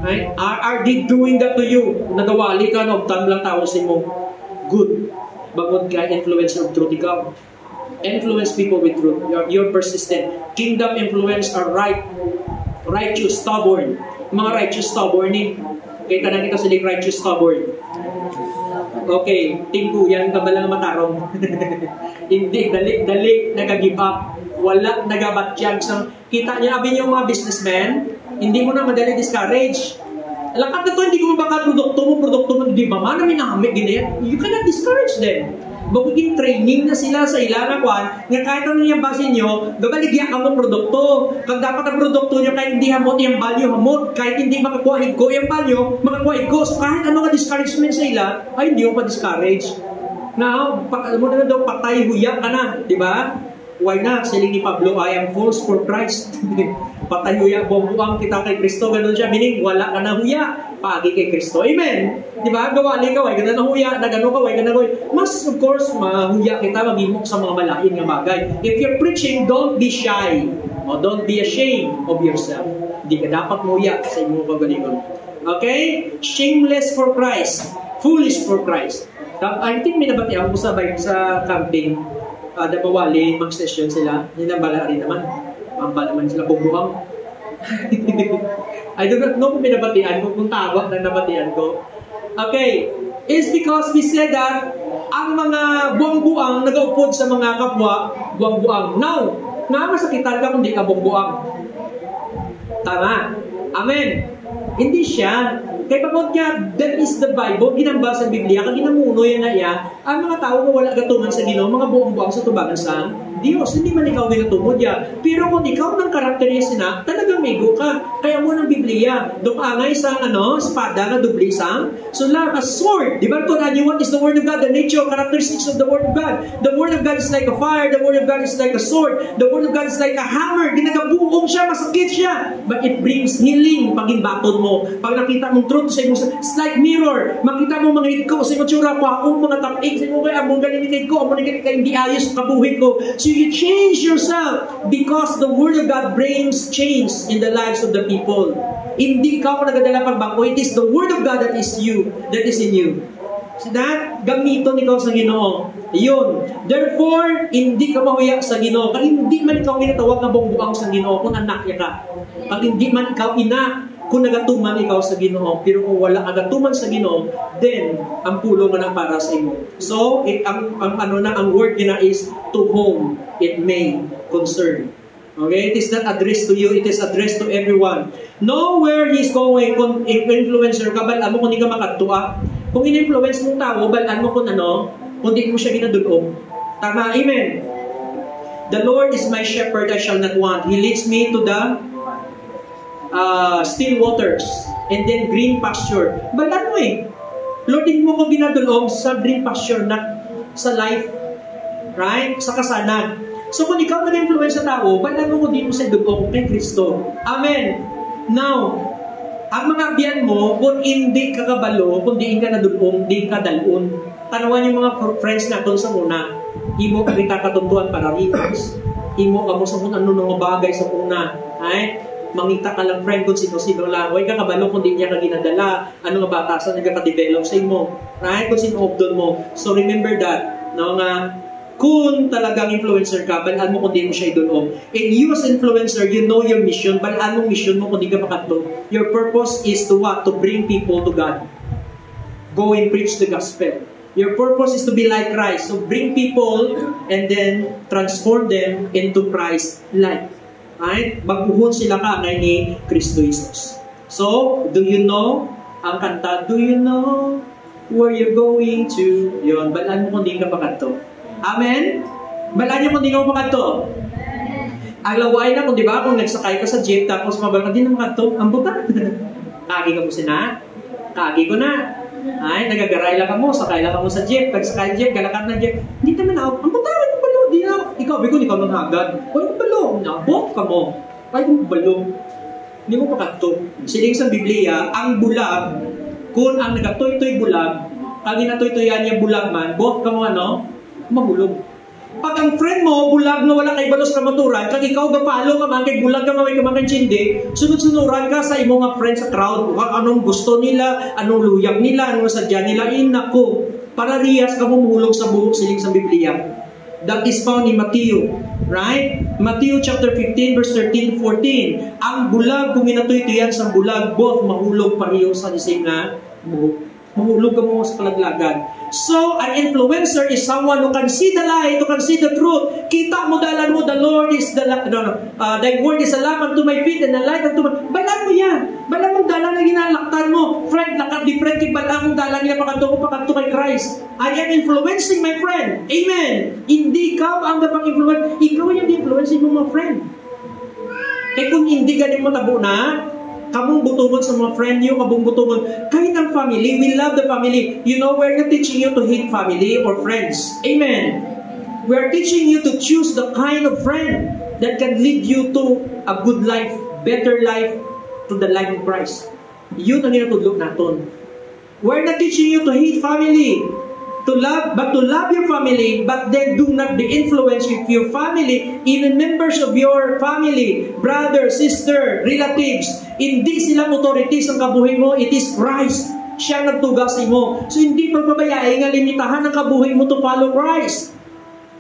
Right? Are they doing that to you? Nagawali ka, naubtan lang tao sa mo. Good. Bangod ka, influencer of truth ikaw. Influence people with truth. You're persistent. Kingdom influence are righteous, stubborn. Mga righteous, stubborn kita na kita sila righteous, stubborn. Okay, tingkuyan ka ba lang matarong? Hindi, dali, nag-give up. Wala, nagabatyag sa... Kita niya, abin yung mga businessmen, hindi mo na madali discourage. Lakat na to, hindi ko mabaka produkto mo, di ba? Mana may nakamit, ganyan. You cannot discourage them. Bagiging training na sila sa ilang kwan, nga kahit ano yung basin nyo, gabaligyan ka mo produkto. Kag dapat ang produkto nyo, kahit hindi hamot yung value, hamot. Kahit hindi makakuha higko yung value, makakuha higko. So kahit ano ka discouragement sa ila, ay hindi mo pa-discourage. Now, alam mo na daw, patay, huyak ka na, di ba? Why not? Siling ni Pablo, I am false for Christ. Patay huya, buang kita kay Kristo. Ganun siya, meaning wala ka na huya. Paagi kay Kristo. Amen? Di ba? Gawali ka, way ka na huya. Nagano ka, way ka na huya. Mas, of course, mahuya kita, magimok sa mga malain nga bagay. If you're preaching, don't be shy. O don't be ashamed of yourself. Hindi ka dapat muya sa imong kagalingon. Okay? Shameless for Christ. Foolish for Christ. I think may nabatihan ko sa camping. Dabawali, mag-session sila. Ninambala rin naman. Ambala naman sila bubuang. I do not know kung may nabatihan ko, kung tawag na nabatihan ko. Okay. It's because we said that ang mga buang-buang nag-upod sa mga kapwa, buang-buang. Now, masakitan ka kung di ka buang-buang. Tama. Amen. Hindi siya. Kaya pagod niya, that is the Bible, ginamba sa Biblia, kag ginamuno yan na iya, ang mga tao na wala gatuman sa Ginoo, mga buong-buong sa tubangan sa Diyos, hindi man ikaw ginatubod niya. Pero kung ikaw ng karakteristik na, talagang may go ka. Kaya mo ng Biblia, dumangay sa espada na dublisang, so like a sword. Di ba ito, what is the Word of God? The nature, characteristics of the Word of God. The Word of God is like a fire, the Word of God is like a sword, the Word of God is like a hammer, ginagabuong siya, masakit siya. But it brings healing pag inbatod mo. Pag nakita mong truth sa imo, it's like mirror. Makita mo mga hidko sa imo tsura ko, akong mga tapig sa imo kay among galing ni ko, among galing kay hindi ayos kabuhi ko. So you change yourself because the Word of God brings change in the lives of the people. Hindi ka nagadala pagbangko. It is the Word of God that is in you. So that, gamiton ikaw sa Ginoo. Yun. Therefore, hindi ka mahuya sa Ginoo. Kung hindi man ikaw ginatawag na buong-buang sa Ginoo, kung anak niya ka. Pag hindi man ikaw ina, kung nagatuman ikaw sa Ginoo, pero kung wala agatuman sa Ginoo, then ang pulong na para sa imo. So, ang word gina is to whom it may concern. Okay? It is not addressed to you, it is addressed to everyone. Know where he's going. Kung influencer ka, balaan mo kung hindi ka makadtua. Kung in-influence mong tao, balaan mo kung kung di mo siya ginadulog. Tama? Amen. The Lord is my shepherd, I shall not want. He leads me to the still waters, and then green pasture. Balan mo Lord, din mo ko ginadulog sa green pasture na sa life, right? Sa kasanan. So kung ikaw nag-influence sa tao, balan mo ko din mo sa dulog kay Kristo. Amen. Now, ang mga biyan mo, kung hindi ka kabalo, kung di ka nadulong, di ka dalun. Tanawan yung mga friends natin sa una, imo ka kita katuntuan para rivers. Imo ka mo sa kung ano nung bagay sa una. Right? Mangita ka lang friend kung sino-sino lang. Huwag ka kabalo kung di niya ka ginadala. Ano nga batasan na ka-develop sa imo. Right? Kung sino-obdon mo. So remember that. No, nga, kung talagang influencer ka, balaan mo kung di mo siya idulong. And you as influencer, you know your mission. Balaan mo mission mo kung di ka makatulong. Your purpose is to what? To bring people to God. Go and preach the gospel. Your purpose is to be like Christ. So bring people and then transform them into Christ-like. Right? Baguhon sila ka ngay ni Kristo Jesus. So, do you know ang kanta? Do you know where you're going to? Yun, balaan mo kung di ka pakanto. Amen? Balaan niyo kung di ka pakanto. Ang laway na kung di ba, kung nagsakay ka sa jeep tapos mabalang di na makanto, ang buta. Kagi ka mo sina? Kagi ko na. Ay, nagagaray lang ka mo, sakay lang ka mo sa jeep, pagsakay jeep, galakat na jeep. Hindi naman ako, ang buta, di na, ikaw, bigo, ikaw nang hagad. Ay, kung balong, nabot ka mo. Ay, kung balong. Hindi mo pakanto. Siling sa Biblia, ang bulag, kung ang nagatoy-toy bulag, pag inatoy-toyan niya bulag man, bot ka mo mahulog. Pag ang friend mo, bulag na wala kay balos kamaturan, kag ikaw gapalo ka man, kay bulag ka man, kay man chindi, sunod-sunuran ka sa imong friend sa crowd, kung anong gusto nila, anong luyag nila, anong sadya nila, inako, para riyas ka mo mahulog sa buhok siling sa Biblia. That is found in Matthew, right? Matthew chapter 15 verse 13 to 14. Ang bulag, kung inatoy-toyan sa bulag, both mahulog pareho sa ising nga buhok. Mahulog ka mo sa kalaglagan. So, an influencer is someone who can see the light, who can see the truth. Kita mo, dalan mo, the Lord is the thy word is a lamp unto my feet and a light unto my... Balan mo yan. Balan mo dalan na ginalaktan mo. Friend, lakat-different kay balan mong dalan niya pakanto kay Christ. I am influencing my friend. Amen. Hindi ikaw ang napang-influence. Ikaw yung di-influencing mo mga friend. Eh kung hindi galing mo tabo na, kamong butungon sa mga friend nyo, kamong butungon, kahit ang family, we love the family. You know, we're not teaching you to hate family or friends. Amen. We are teaching you to choose the kind of friend that can lead you to a good life, better life, to the life of Christ. Yun ang ginatudlok natin. We're not teaching you to hate family, to love your family, but then do not be influenced with your family, even members of your family, brother, sister, relatives. Hindi silang authorities ang kabuhay mo, it is Christ. Siya ang nagtugas mo. So hindi pagbabayaan nga limitahan ang kabuhay mo to follow Christ.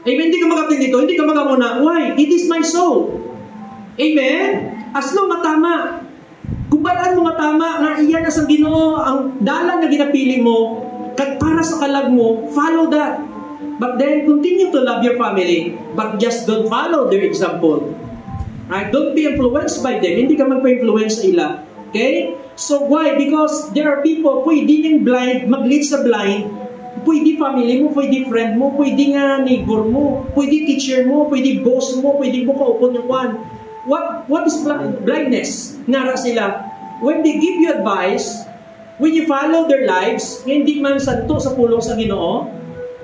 Amen? Hindi ka magating dito, hindi ka magamuna. Why? It is my soul. Amen? As long matama. Kung balaan mo matama, nga iyan as ang Ginoo, ang dalan na ginapili mo, para sa kalag mo, follow that. But then, continue to love your family, but just don't follow their example. Right? Don't be influenced by them. Hindi ka magpa-influence sa ila. Okay? So, why? Because there are people, pwede ng blind, mag-lead sa blind, pwede family mo, pwede friend mo, pwede nga neighbor mo, pwede teacher mo, pwede boss mo, pwede mo kaupon yung one. What is blindness? Ngara sila. When they give you advice, when you follow their lives, hindi man santo sa pulong sa Ginoo,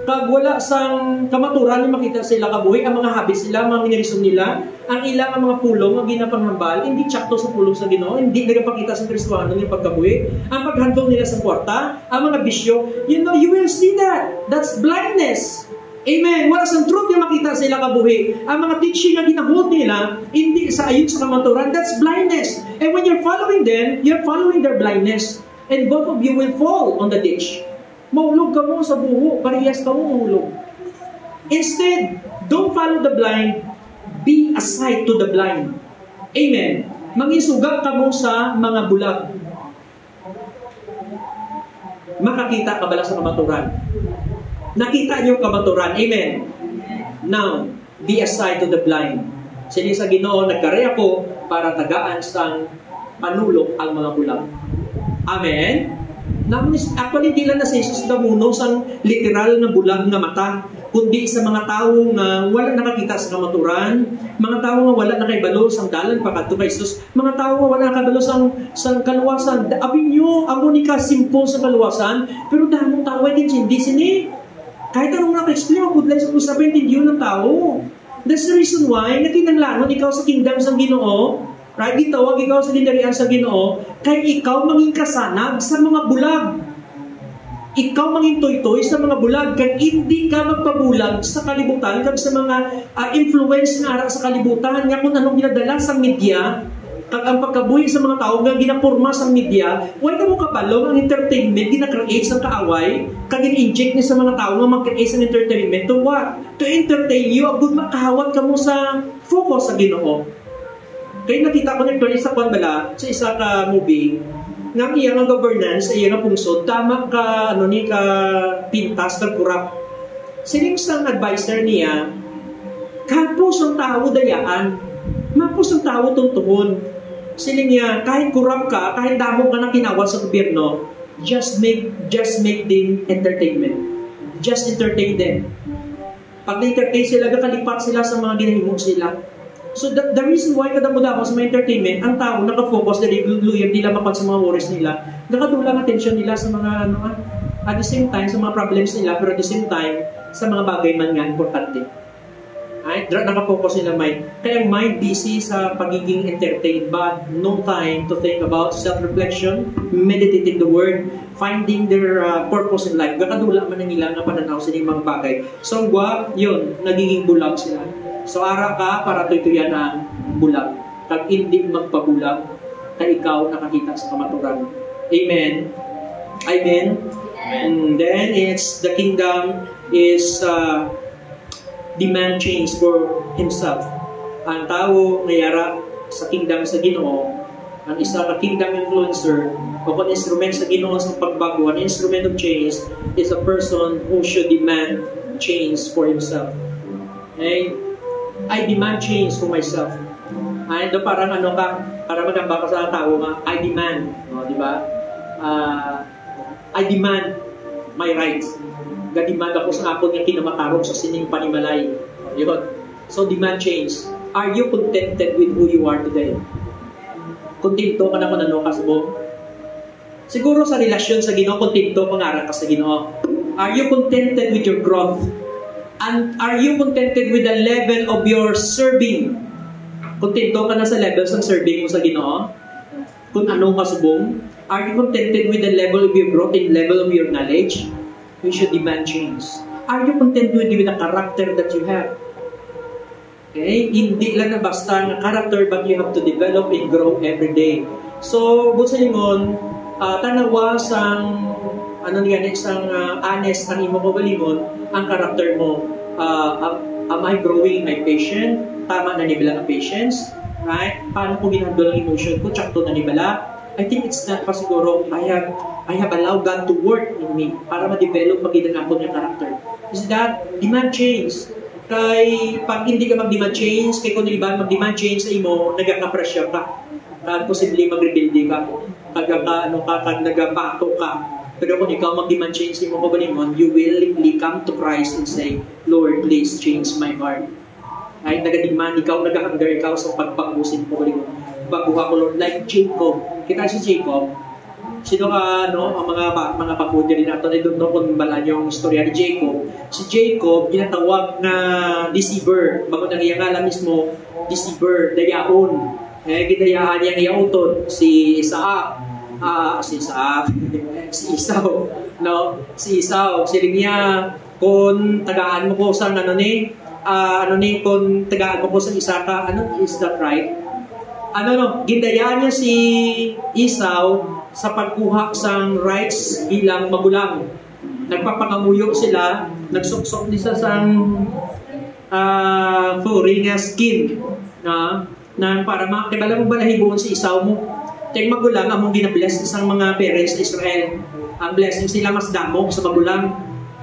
pag wala sang kamaturan, makita sila kabuhi, ang mga habits sila, mga minirison nila, ang ilang mga pulong, ang ginapanghambal, hindi tsakto sa pulong sa Ginoo, hindi nagpakita sa Kristohano yung pagkabuhi, ang paghandong nila sa kwarta, ang mga bisyo, you will see that. That's blindness. Amen. Wala sang truth yung makita sila kabuhi. Ang mga teaching na ginahold nila, hindi sa ayon sa kamaturan, that's blindness. And when you're following them, you're following their blindness. And both of you will fall on the ditch. Mahulog ka mo sa buho, parehas ka mo mahulog. Instead, don't follow the blind, be a sight to the blind. Amen. Mangisugak ka mo sa mga bulag. Makakita ka bala sa kamaturan. Nakita niyo kamaturan. Amen. Now, be a sight to the blind. Sili sa Ginoo, nagkari ako para tagaan sang panulok ang mga bulag. Amen? Actually, di lang na sa Jesus damuno sang literal na bulag na mata, kundi sa mga tao nga wala nakakita sa kamaturan, mga tao nga wala nakaibalo sang dalan pakadto kay Jesus, mga tao nga wala nakabalo sang kaluwasan. Abin nyo, amo ni ka simple sa kaluwasan, pero damong tao ay hindi sini. Kahit anong naka-explain, good life sa usapin, hindi yun ng tao. That's the reason why, nakinanglanon ikaw sa kingdom sa Ginoo, right? Gitawag ikaw sa ginarian sa Ginoo, kaya ikaw manging kasanag sa mga bulag. Ikaw manging toy-toy sa mga bulag, kaya hindi ka magpabulag sa kalibutan, kaya sa mga influence na ara sa kalibutan, nga kung anong ginadala sa media, kag ang pagkabuhi sa mga tao nga ginapurma sa media, why ka mo kapalo ang entertainment gina-create sa kaaway, kag gin-inject ni sa mga tao nga mag-create sa entertainment to what? To entertain you, agud makahawat ka mo sa focus sa Ginoo. Kaya nakita ko nito sa bala sa isa ka movie nga iyang governance ay iyang pungsod tama ka ka pintas kag kurap. Sining sang advisor niya kapos ang tao dayaan, mapos ang tao tuntuhon. Siling niya, kahit kurap ka, kahit damo ka na kinawal sa gobyerno, just make them entertainment. Just entertain them. Pag na-entertain sila, kakalipat sila sa mga ginahimo sila. So the reason why kadamo-damo sa mga entertainment, ang tao nakafocus na luyag nila mapag sa mga worries nila, nakadulang attention nila sa mga at the same time, sa mga problems nila, pero at the same time, sa mga bagay man nga importante. Right? Nakafocus nila mind. Kaya ang mind busy sa pagiging entertained, but no time to think about self-reflection, meditating the Word, finding their purpose in life. Kakadula man ang ilang na pananaw sa mga bagay. So, yun, nagiging bulag sila. So, ara ka para tuytuyan ang bulag. Kag hindi magpabulag, kaya ikaw nakakita sa kamaturan. Amen. Amen. And then, the kingdom is demand change for himself. Ang tao ngayara sa kingdom sa Ginoo, ang isa ka kingdom influencer o kung instrument sa Ginoo sa pagbago, an instrument of change is a person who should demand change for himself. Okay? I demand change for myself. Ito parang para magamba ka sa tao nga, I demand. Di ba? I demand my rights. Demand ako sa akon nga kinamatarong sa sining panimalay. Yun. So, demand change. Are you contented with who you are today? Kontento ka na kung ano ka sa mo? Siguro sa relasyon sa Ginoo, kontento pangarap ka sa Ginoo. Are you contented with your growth? And are you contented with the level of your serving? Kontento ka na sa levels ng serving mo sa Ginoo? Kung anong kasubong? Are you contented with the level of your growth and level of your knowledge? You should demand change. Are you contented with the character that you have? Okay? Hindi lang na basta ng character, but you have to develop and grow every day. So, busa lingon, tanawa sang isang honest ang imo kabalingon, ang character mo. Am I growing my patience? Tama na nibala ang patience? Right? Paano ko ginhandle ang emotion ko? Tsakto na nibala? I think it's not pa siguro, I have allowed God to work in me para ma-develop magitan ako ng character. Is that demand change? Kay pag hindi ka mag-demand change, kay kung niliban mag-demand change sa imo, nagaka-pressure ka. Posible mag-rebelde ka. Kag nagapato ka. Pero kung ikaw mag-demand change sa imo kabalingon, you willingly come to Christ and say, Lord, please change my heart. Ay nagademand ikaw, nagahunger ikaw sa pagpag-usip ko kabalingon. Baguha ko, Lord, like Jacob. Kita si Jacob. Sino ka, ang mga pagpudi rin natin, I don't know kung bala yung istorya ni Jacob. Si Jacob, ginatawag na deceiver. Bago na niya nga mismo, deceiver, dayaon. Gidayaan niya iyauton. Si Isaac. Si Esau. No? Si Esau. Sila niya, kung tagaan mo ko sa kung tagaan mo ko sa Isaka, is that right? Gindayaan niya si Esau sa pagkuha sang rights bilang magulang. Nagpapangamuyo sila, nagsuksok nila sang furry nga skin na para makibala mo ba nahibuon si Esau mo? Teng magulang among ginabless isang mga parents sa Israel. Ang blessing sila mas damo sa magulang.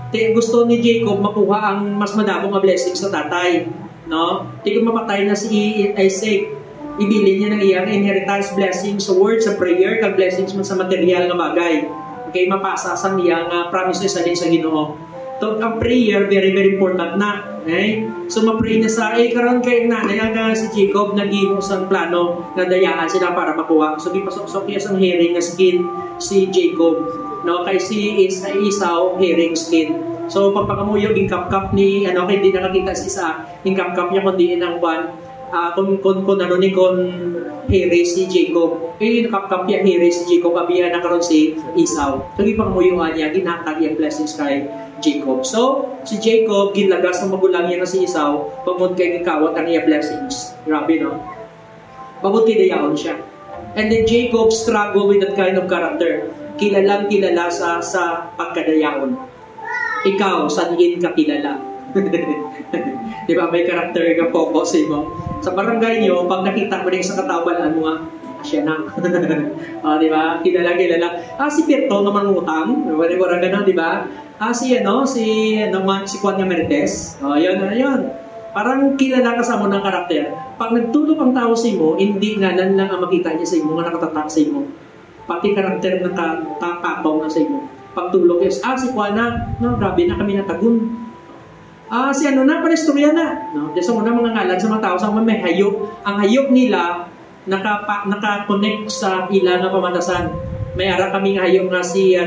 Teng gusto ni Jacob makuha ang mas madamo nga blessing sa tatay, no? Teng mapatay na si Isaac, ibili niya ng iyang inheritance blessings sa words, sa prayer, kag blessings man sa material nga bagay. Okay, mapasa sa iyang promises sa Ginoo. So, ang prayer, very, very important na. Okay? So, ma-pray na sa, karon kay nanay, si Jacob, nag-iwo sa plano na dayaan sila para makuha. So, ipasok-sok niya sa hearing na skin si Jacob. No? Kay si Esau, hearing skin. So, pagpakamuyo, kap ni, kay di nakakita si Isa, kap niya kundi ng one, kung hiri si Jacob. Nakap niya hiri si Jacob, abiyan na karon si Esau. So, ipangmuyuan niya, ginakag yung blessings kay Jacob. So, si Jacob, ginlagas ng magulang niya na si Esau, pagod kay gikawat ang iya blessings. Grabe, no? Pagod kidayaon siya. And then Jacob struggled with that kind of character. Kilala sa pagkadayaon. Ikaw, saan ka kilala? Di ba, may character ka focus mo. Sa barangay niyo, pag nakita mo rin sa katawan, siya na. Di ba? Kilala. Si Pierto naman utang. Wala ganun, di ba? Si Juan Merites. Yun. Parang kilala ka sa mo ng karakter. Pag nagtulog ang tao sa mo, hindi nga lang ang makita niya sa imo, nga nakatatak sa imo. Pati karakter ng kakapaw na sa imo. Pagtulog is, si Juan grabe na kami natagun. Si panistorya na. No? Diyos mo na mga ngalan sa mga tao, sa mga may hayop. Ang hayop nila, naka-connect sa ilan na pamatasan. May ara kaming hayop nga si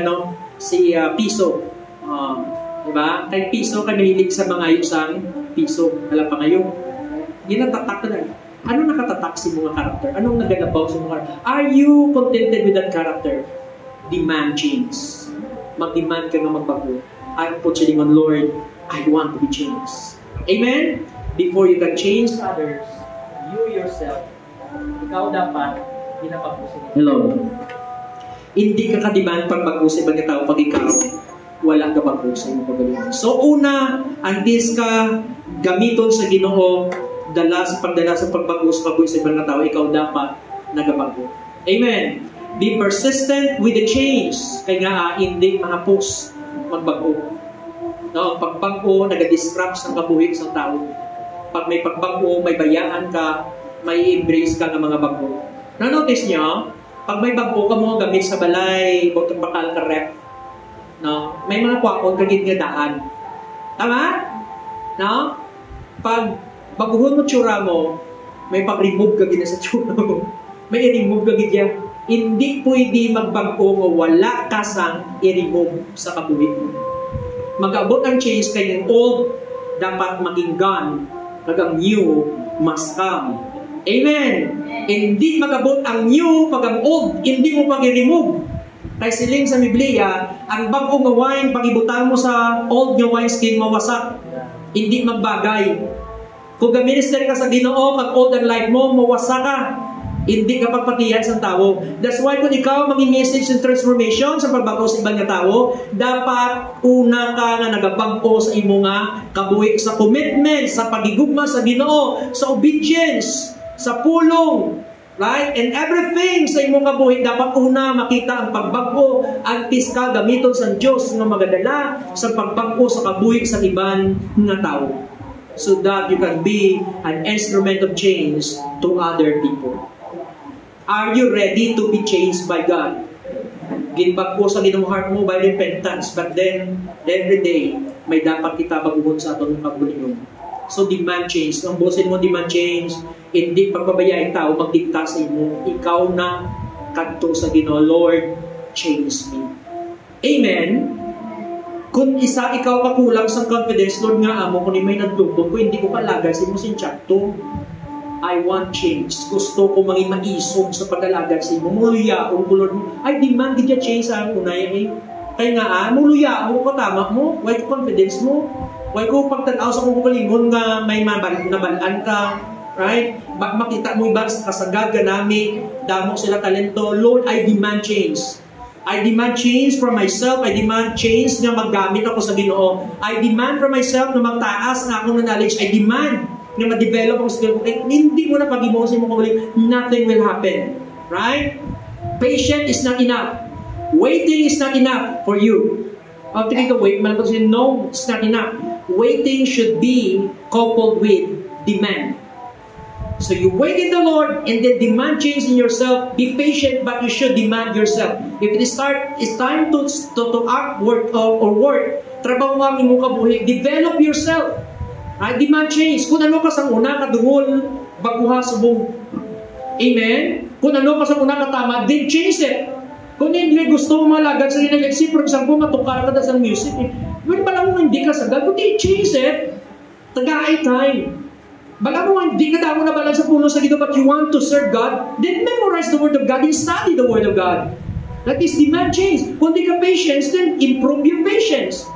Piso. Diba? Kay Piso, kami hilig sa mga hayop Piso. Alam pa ngayon. Ginatatak na. Ano nakatatak si mga karakter? Anong nagalabaw sa mga karakter? Are you contented with that character? Demand change. Mag-demand ka na magbago. I'm putting on Lord, I want to be changed. Amen? Before you can change others, you yourself, ikaw dapat ginapag-usip. Hello. Hindi ka ka-demand pag mag-usip ang tao pag ikaw wala ka pag-usip mo pagalingan. So una, ang dis ka gamiton sa Ginoo, pagdala sa pag-usip ng tao, ikaw dapat nagabago. Amen. Be persistent with the change. Kaya nga, hindi mahapos magbago. No, pagbago, nag-disrupt sa kabuhig sa tao. Pag may pagbago, may bayaan ka, may embrace ka ng mga bago. Na-notice nyo, pag may bago ka mo gamit sa balay, bakal ka rep, no? May mga kwakon kagid nga daan. Tama? No? Pag baguhon mo tsura mo, may pag-remove kagid na sa tsura mo. May i-remove kagid yan. Hindi pwede magbago o wala kasang i-remove sa kabuhig mo. Mag-abot ang change kay yung old dapat maging gone, kag ang new must come. Amen. Hindi magabot ang new pag ang old, hindi mo pag i-remove. Kay siling sa Biblia, ang bagong nga wine, pag ibutang mo sa old nga wine skin, mawasak. Hindi magbagay. Kung ga-minister ka sa Ginoo, pag old ang life mo, mawasak ka. Hindi ka pagpatiyan sa tao. That's why kung ikaw mag-message ng transformation sa pagbago sa ibang tao, dapat una ka na nagabago sa imo nga kabuhi sa commitment, sa pagigugma sa Ginoo, sa obedience, sa pulong, right? And everything sa imong kabuhi, dapat una makita ang pagbago, ang ka gamiton sa Diyos na magadala sa pagbago sa kabuhi sa ibang nga tao. So that you can be an instrument of change to other people. Are you ready to be changed by God? Ginbago sa ginong heart mo by repentance, but then, every day, may dapat kita baguhon sa atong kabulingon. So, demand change. Ang bosin mo, demand change. Hindi pagbabayain tao, magdikta sa imo. Ikaw na kadto sa Ginoo, Lord, change me. Amen? Kung isa ikaw kakulang sa confidence, Lord nga amo, kung may nagtubog ko, hindi ko palagay sa imo sinchakto. I want change. Gusto ko maging maisog sa pag-alagad sa imo. Muluya ang kulor mo. I demand did you change sa unay eh. Kaya nga, muluya ang tama mo. Why ko confidence mo? Why ko pagtanaw sa kong kalingon nga may nabalaan ka? Right? Makita mo iba sa kasagad ka namin. Damo sila talento. Lord, I demand change. I demand change for myself. I demand change na maggamit ako sa Ginoo. I demand for myself na magtaas na akong knowledge. I demand na ma-develop ang skill ko. Hindi mo na pag-imusin mo kung nothing will happen. Right? Patient is not enough. Waiting is not enough for you. After you wait, man kasi no, it's not enough. Waiting should be coupled with demand. So you wait in the Lord and then demand change in yourself. Be patient, but you should demand yourself. If it's time to act, work, or work, trabaho nga mo kabuhi, develop yourself. Demand change. Kung ano ka sa una, kadungol, baguha subong. Amen? Kung ano ka sa una katama, then change it. Kung hindi gusto mo malagad sa ginag-exit, for example, matukar ka na sa music, well, bala mo hindi ka sagad, kundi change it. Taga-ay time. Bala mo hindi ka damo na balag sa puno sa Ginoo, but you want to serve God, then memorize the Word of God and study the Word of God. That is demand change. Kung di ka patience, then improve your patience.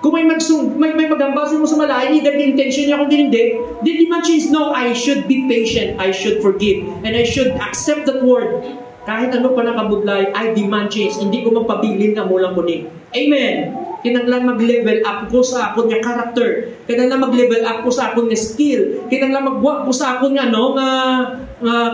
Kung may magambasin mo sa malayan, either the intention niya kung hindi, then demand change. No, I should be patient, I should forgive, and I should accept that word. Kahit ano pa nakabudlay, I demand change. Hindi ko magpabilin na mulang kuning. Amen. Kinanglan mag-level up ko sa akong nga character. Kinanglan mag-level up ko sa akong nga skill. Kinanglan magwa ko sa akong nga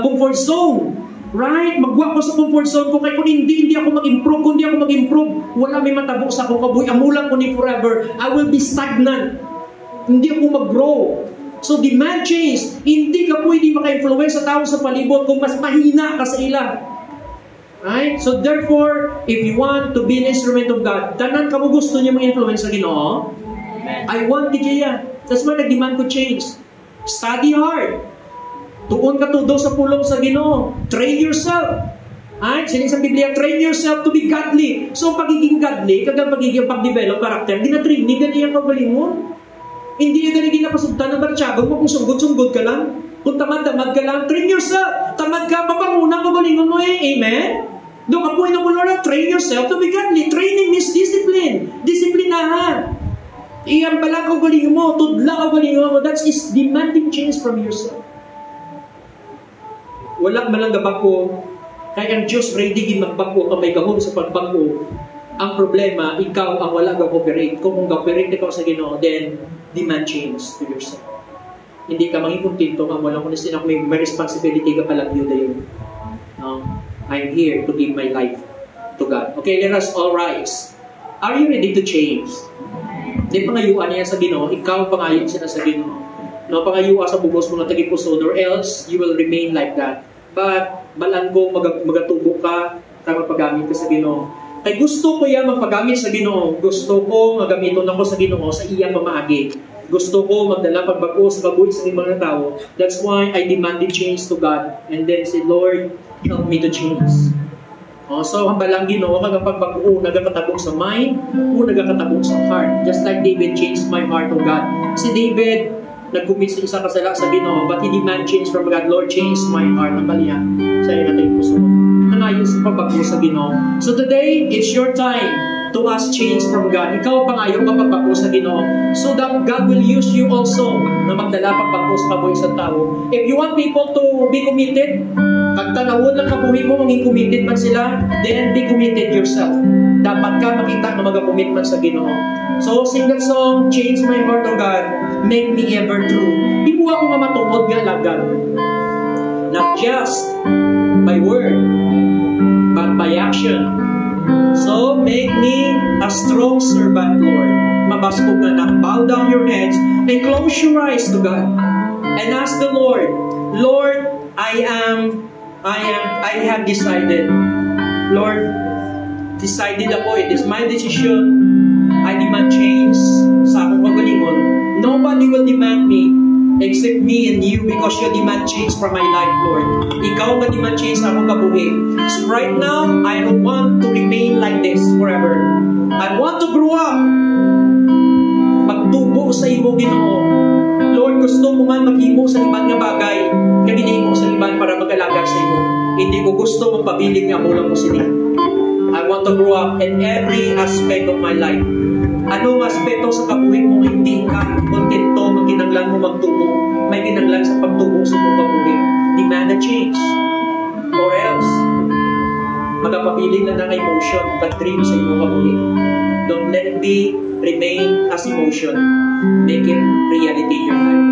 comfort zone. Right? Magwa ko sa comfort zone ko. Kaya kung hindi ako mag-improve, kung hindi ako mag-improve, wala may matabo sa akong kabuhi. Amulang ko ni forever. I will be stagnant. Hindi ako mag-grow. So demand change. Hindi ka pwede maka-influence sa tao sa palibot kung mas mahina ka sa ila. Right? So therefore, if you want to be an instrument of God, tanan ka mo gusto niya mag-influence sa Ginoo, I want ka niya. That's why nag-demand ko change. Study hard. Tuon ka tudo sa pulong sa Ginoo. Train yourself. Right? Sining sa Biblia, train yourself to be godly. So pagiging godly, kagang pagiging pag-develop character, gina-training ka niya kagalingon. Hindi yung ganigin na pasugtan ng bartsyago mo kung sunggod-sunggod ka lang. Kung tamad-tamad ka lang, train yourself. Tamad ka, papangunang kagalingon mo eh. Amen? Doon ka po inakulora, train yourself to be godly. Training means discipline. Disiplinahan. Iyan pala kagalingon mo, tudla kagalingon mo. That is demanding change from yourself. Walang malang gabako. Kaya ang Diyos ready magbako ka may gahom sa pagbako. Ang problema, ikaw ang wala ga-cooperate. Kung ga-cooperate ikaw sa Ginoo, then demand change to yourself. Hindi ka maging kontento ka, wala ko na sinak may responsibility ka pala yun yun. I'm here to give my life to God. Okay, let us all rise. Are you ready to change? Hindi pangayuan niya sa Ginoo, ikaw pangayon siya sa Ginoo. No, pangayuan sa bugos mga tagipuson, or else you will remain like that. But balan ko magatubo ka, tama paggamit ka sa Ginoo. Kay gusto ko yan magpagamit sa Ginoo. Gusto ko magamiton ako sa Ginoo sa iya pamaagi. Gusto ko magdala pagbago sa kabuhi sa mga tao. That's why I demanded change to God. And then say, Lord, help me to change. So, hambalang Ginoo, magpagbago, nagakatabong sa mind, o nagakatabong sa heart. Just like David changed my heart, O God. Si David, nag-commit sa isa kasala sa Ginoo, but he demand change from God. Lord, change my heart. Ang baliyan, sa iyo natin yung puso. Nangayon sa pagbago sa Ginoo. So today, it's your time to ask change from God. Ikaw pangayon kapagbago sa Ginoo, so that God will use you also na magdala pagbago sa kabuhi sa tao. If you want people to be committed, pag tanawon ng kabuhi mo, maging committed man sila, then be committed yourself. Dapat ka makita na mag-commitment sa Ginoo. So, sing that song, Change My Heart, O God, Make Me Ever True. Di po ako nga matungod nga lagad. Not just by word, but by action. So, make me a strong servant, Lord. Mabaskog na na. Bow down your heads and close your eyes to God. And ask the Lord, Lord, I have decided. Lord, decided ako. It is my decision. I demand change sa akong kagalingon. Nobody will demand me except me and you, because you demand change for my life, Lord. Ikaw ang demand change sa akong kabuhi. So right now, I don't want to remain like this forever. I want to grow up. Magtubo sa imo, Ginoo. Lord, gusto mo man maghimo sa ibang nga bagay, kaya ginahimo sa ibang para mag-alagad sa imo. Hindi ko gusto magpabiling nga mula mo sila. I want to grow up in every aspect of my life. Anong aspeto sa kabuhi mo hindi ka kontento, maginanglan mo magtubo, may ginanglan sa pagtubo sa mong kabuhi? Demand a change. Or else, magpapabiling na ng emotion, ka-dream sa iyong kabuhi. Don't let it remain as emotion. Make it reality in your life.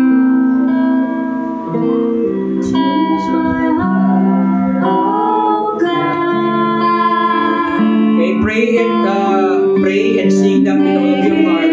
Change my heart, oh God. Okay, pray and sing that with all of your heart.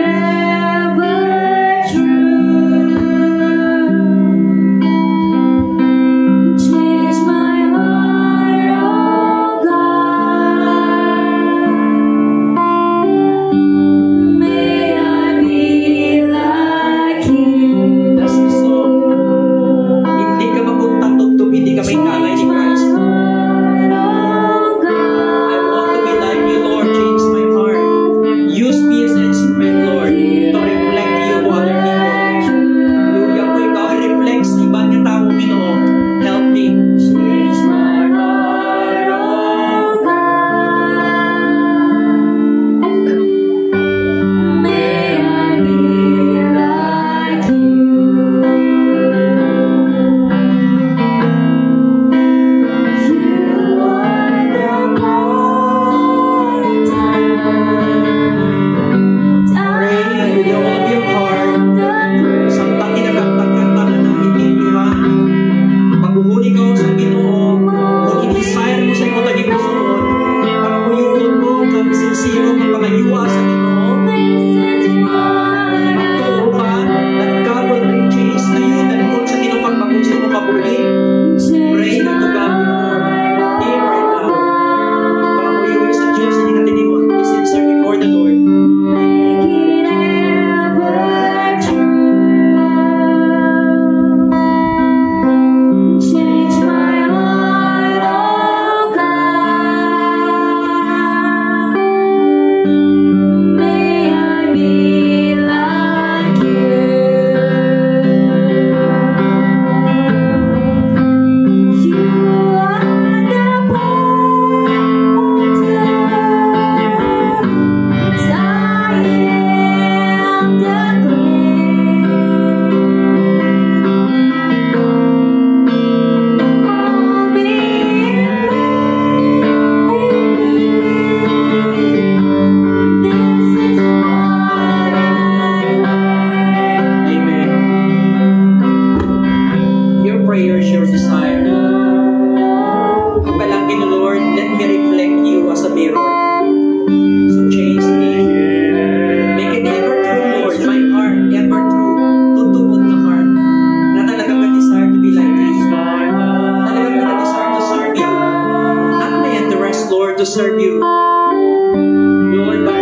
To serve you, Lord, but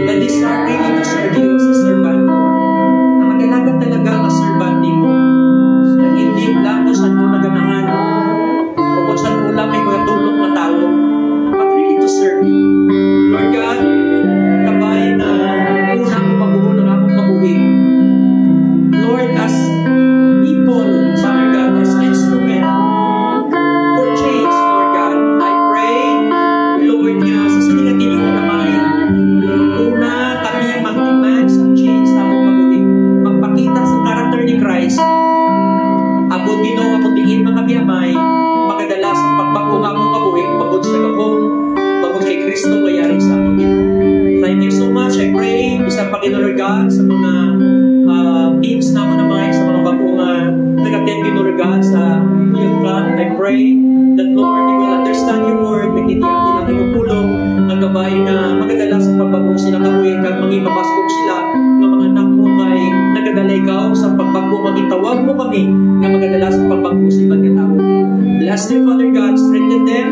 the desire really to serve you as a servant, Lord. Na magalagan talaga na servant mo. Na hindi lang kung saan mo naganahan o kung saan mo lang may mga tulong na tao. Abot Ginoo nga putiin mga biyamay, makadala sa pagbago nga mong kabuhi, pagod sa gabong, pagod kay Kristo, mayari sa among Ginoo. Thank you so much. I pray, isang Panginoon Lord God, sa mga teams naman naman, sa mga bagong nag-attend Ginoo Lord God sa Youth Club. I pray that Lord, they will understand your word, magtitiyan nilang iyong pulong, ang gabay na magadala sa pagbagong sila kabuhi, kag maging mabaskog sila, ng mga anak mo kay nagadala ikaw sa pagbago, maging tawag mo kami, na magadala sa pagbago sa ibang tao. Bless them, Father God, strengthen them,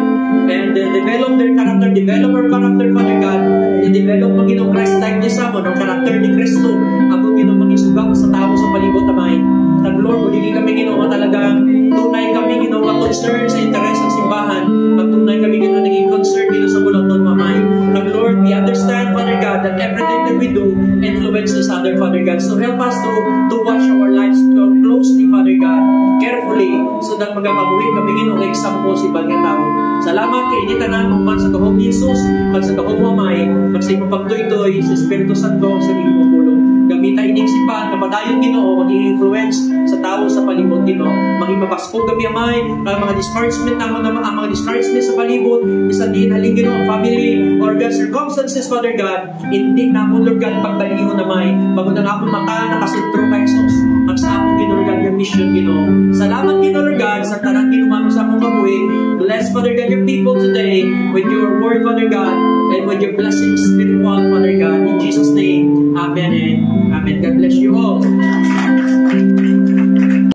and develop their character, develop our character, Father God, and develop Panginoong Christ-likeness sa mo, ng character ni Kristo, ang Panginoong maging sugang sa tao sa palibot amay. Tag Lord, hindi kami Ginoo talagang tunay kami Ginoo concern sa interes ng simbahan, pagtunay kami Ginoo naging concern dito sa bulaton mamay. Tag Lord, we understand, Father God, that everything that we do influences other, Father God. So help us to watch our lives closely, Father God, carefully, so that magamabuhin kami Ginoo ng example si bagay tao. Salamat kay hindi tanan man sa kahong ni Jesus, pag sa kahong mamay, pag sa imong pagtoy-toy sa Espiritu Santo sa imong pulong. Gamita ining sipan, kapadayon Ginoo, maging influence sa tao sa palibot Ginoo. Maging mapaskog kami amay, ang mga discouragement naman ang mga discouragement sa palibot, isa din haling Ginoo, family, or God, circumstances, Father God, hindi namon Lord God, pagbalihon na may, bago na namon mata, nakasentro kay Jesus, ang sa among Ginoo Lord God, your mission Ginoo. Salamat Ginoo Lord God, sa tanang kinumano sa among kabuhi. Bless, Father God, your people today with your word, Father God, and with your blessings, spiritual, Father God. In Jesus' name, Amen and Amen. God bless you all.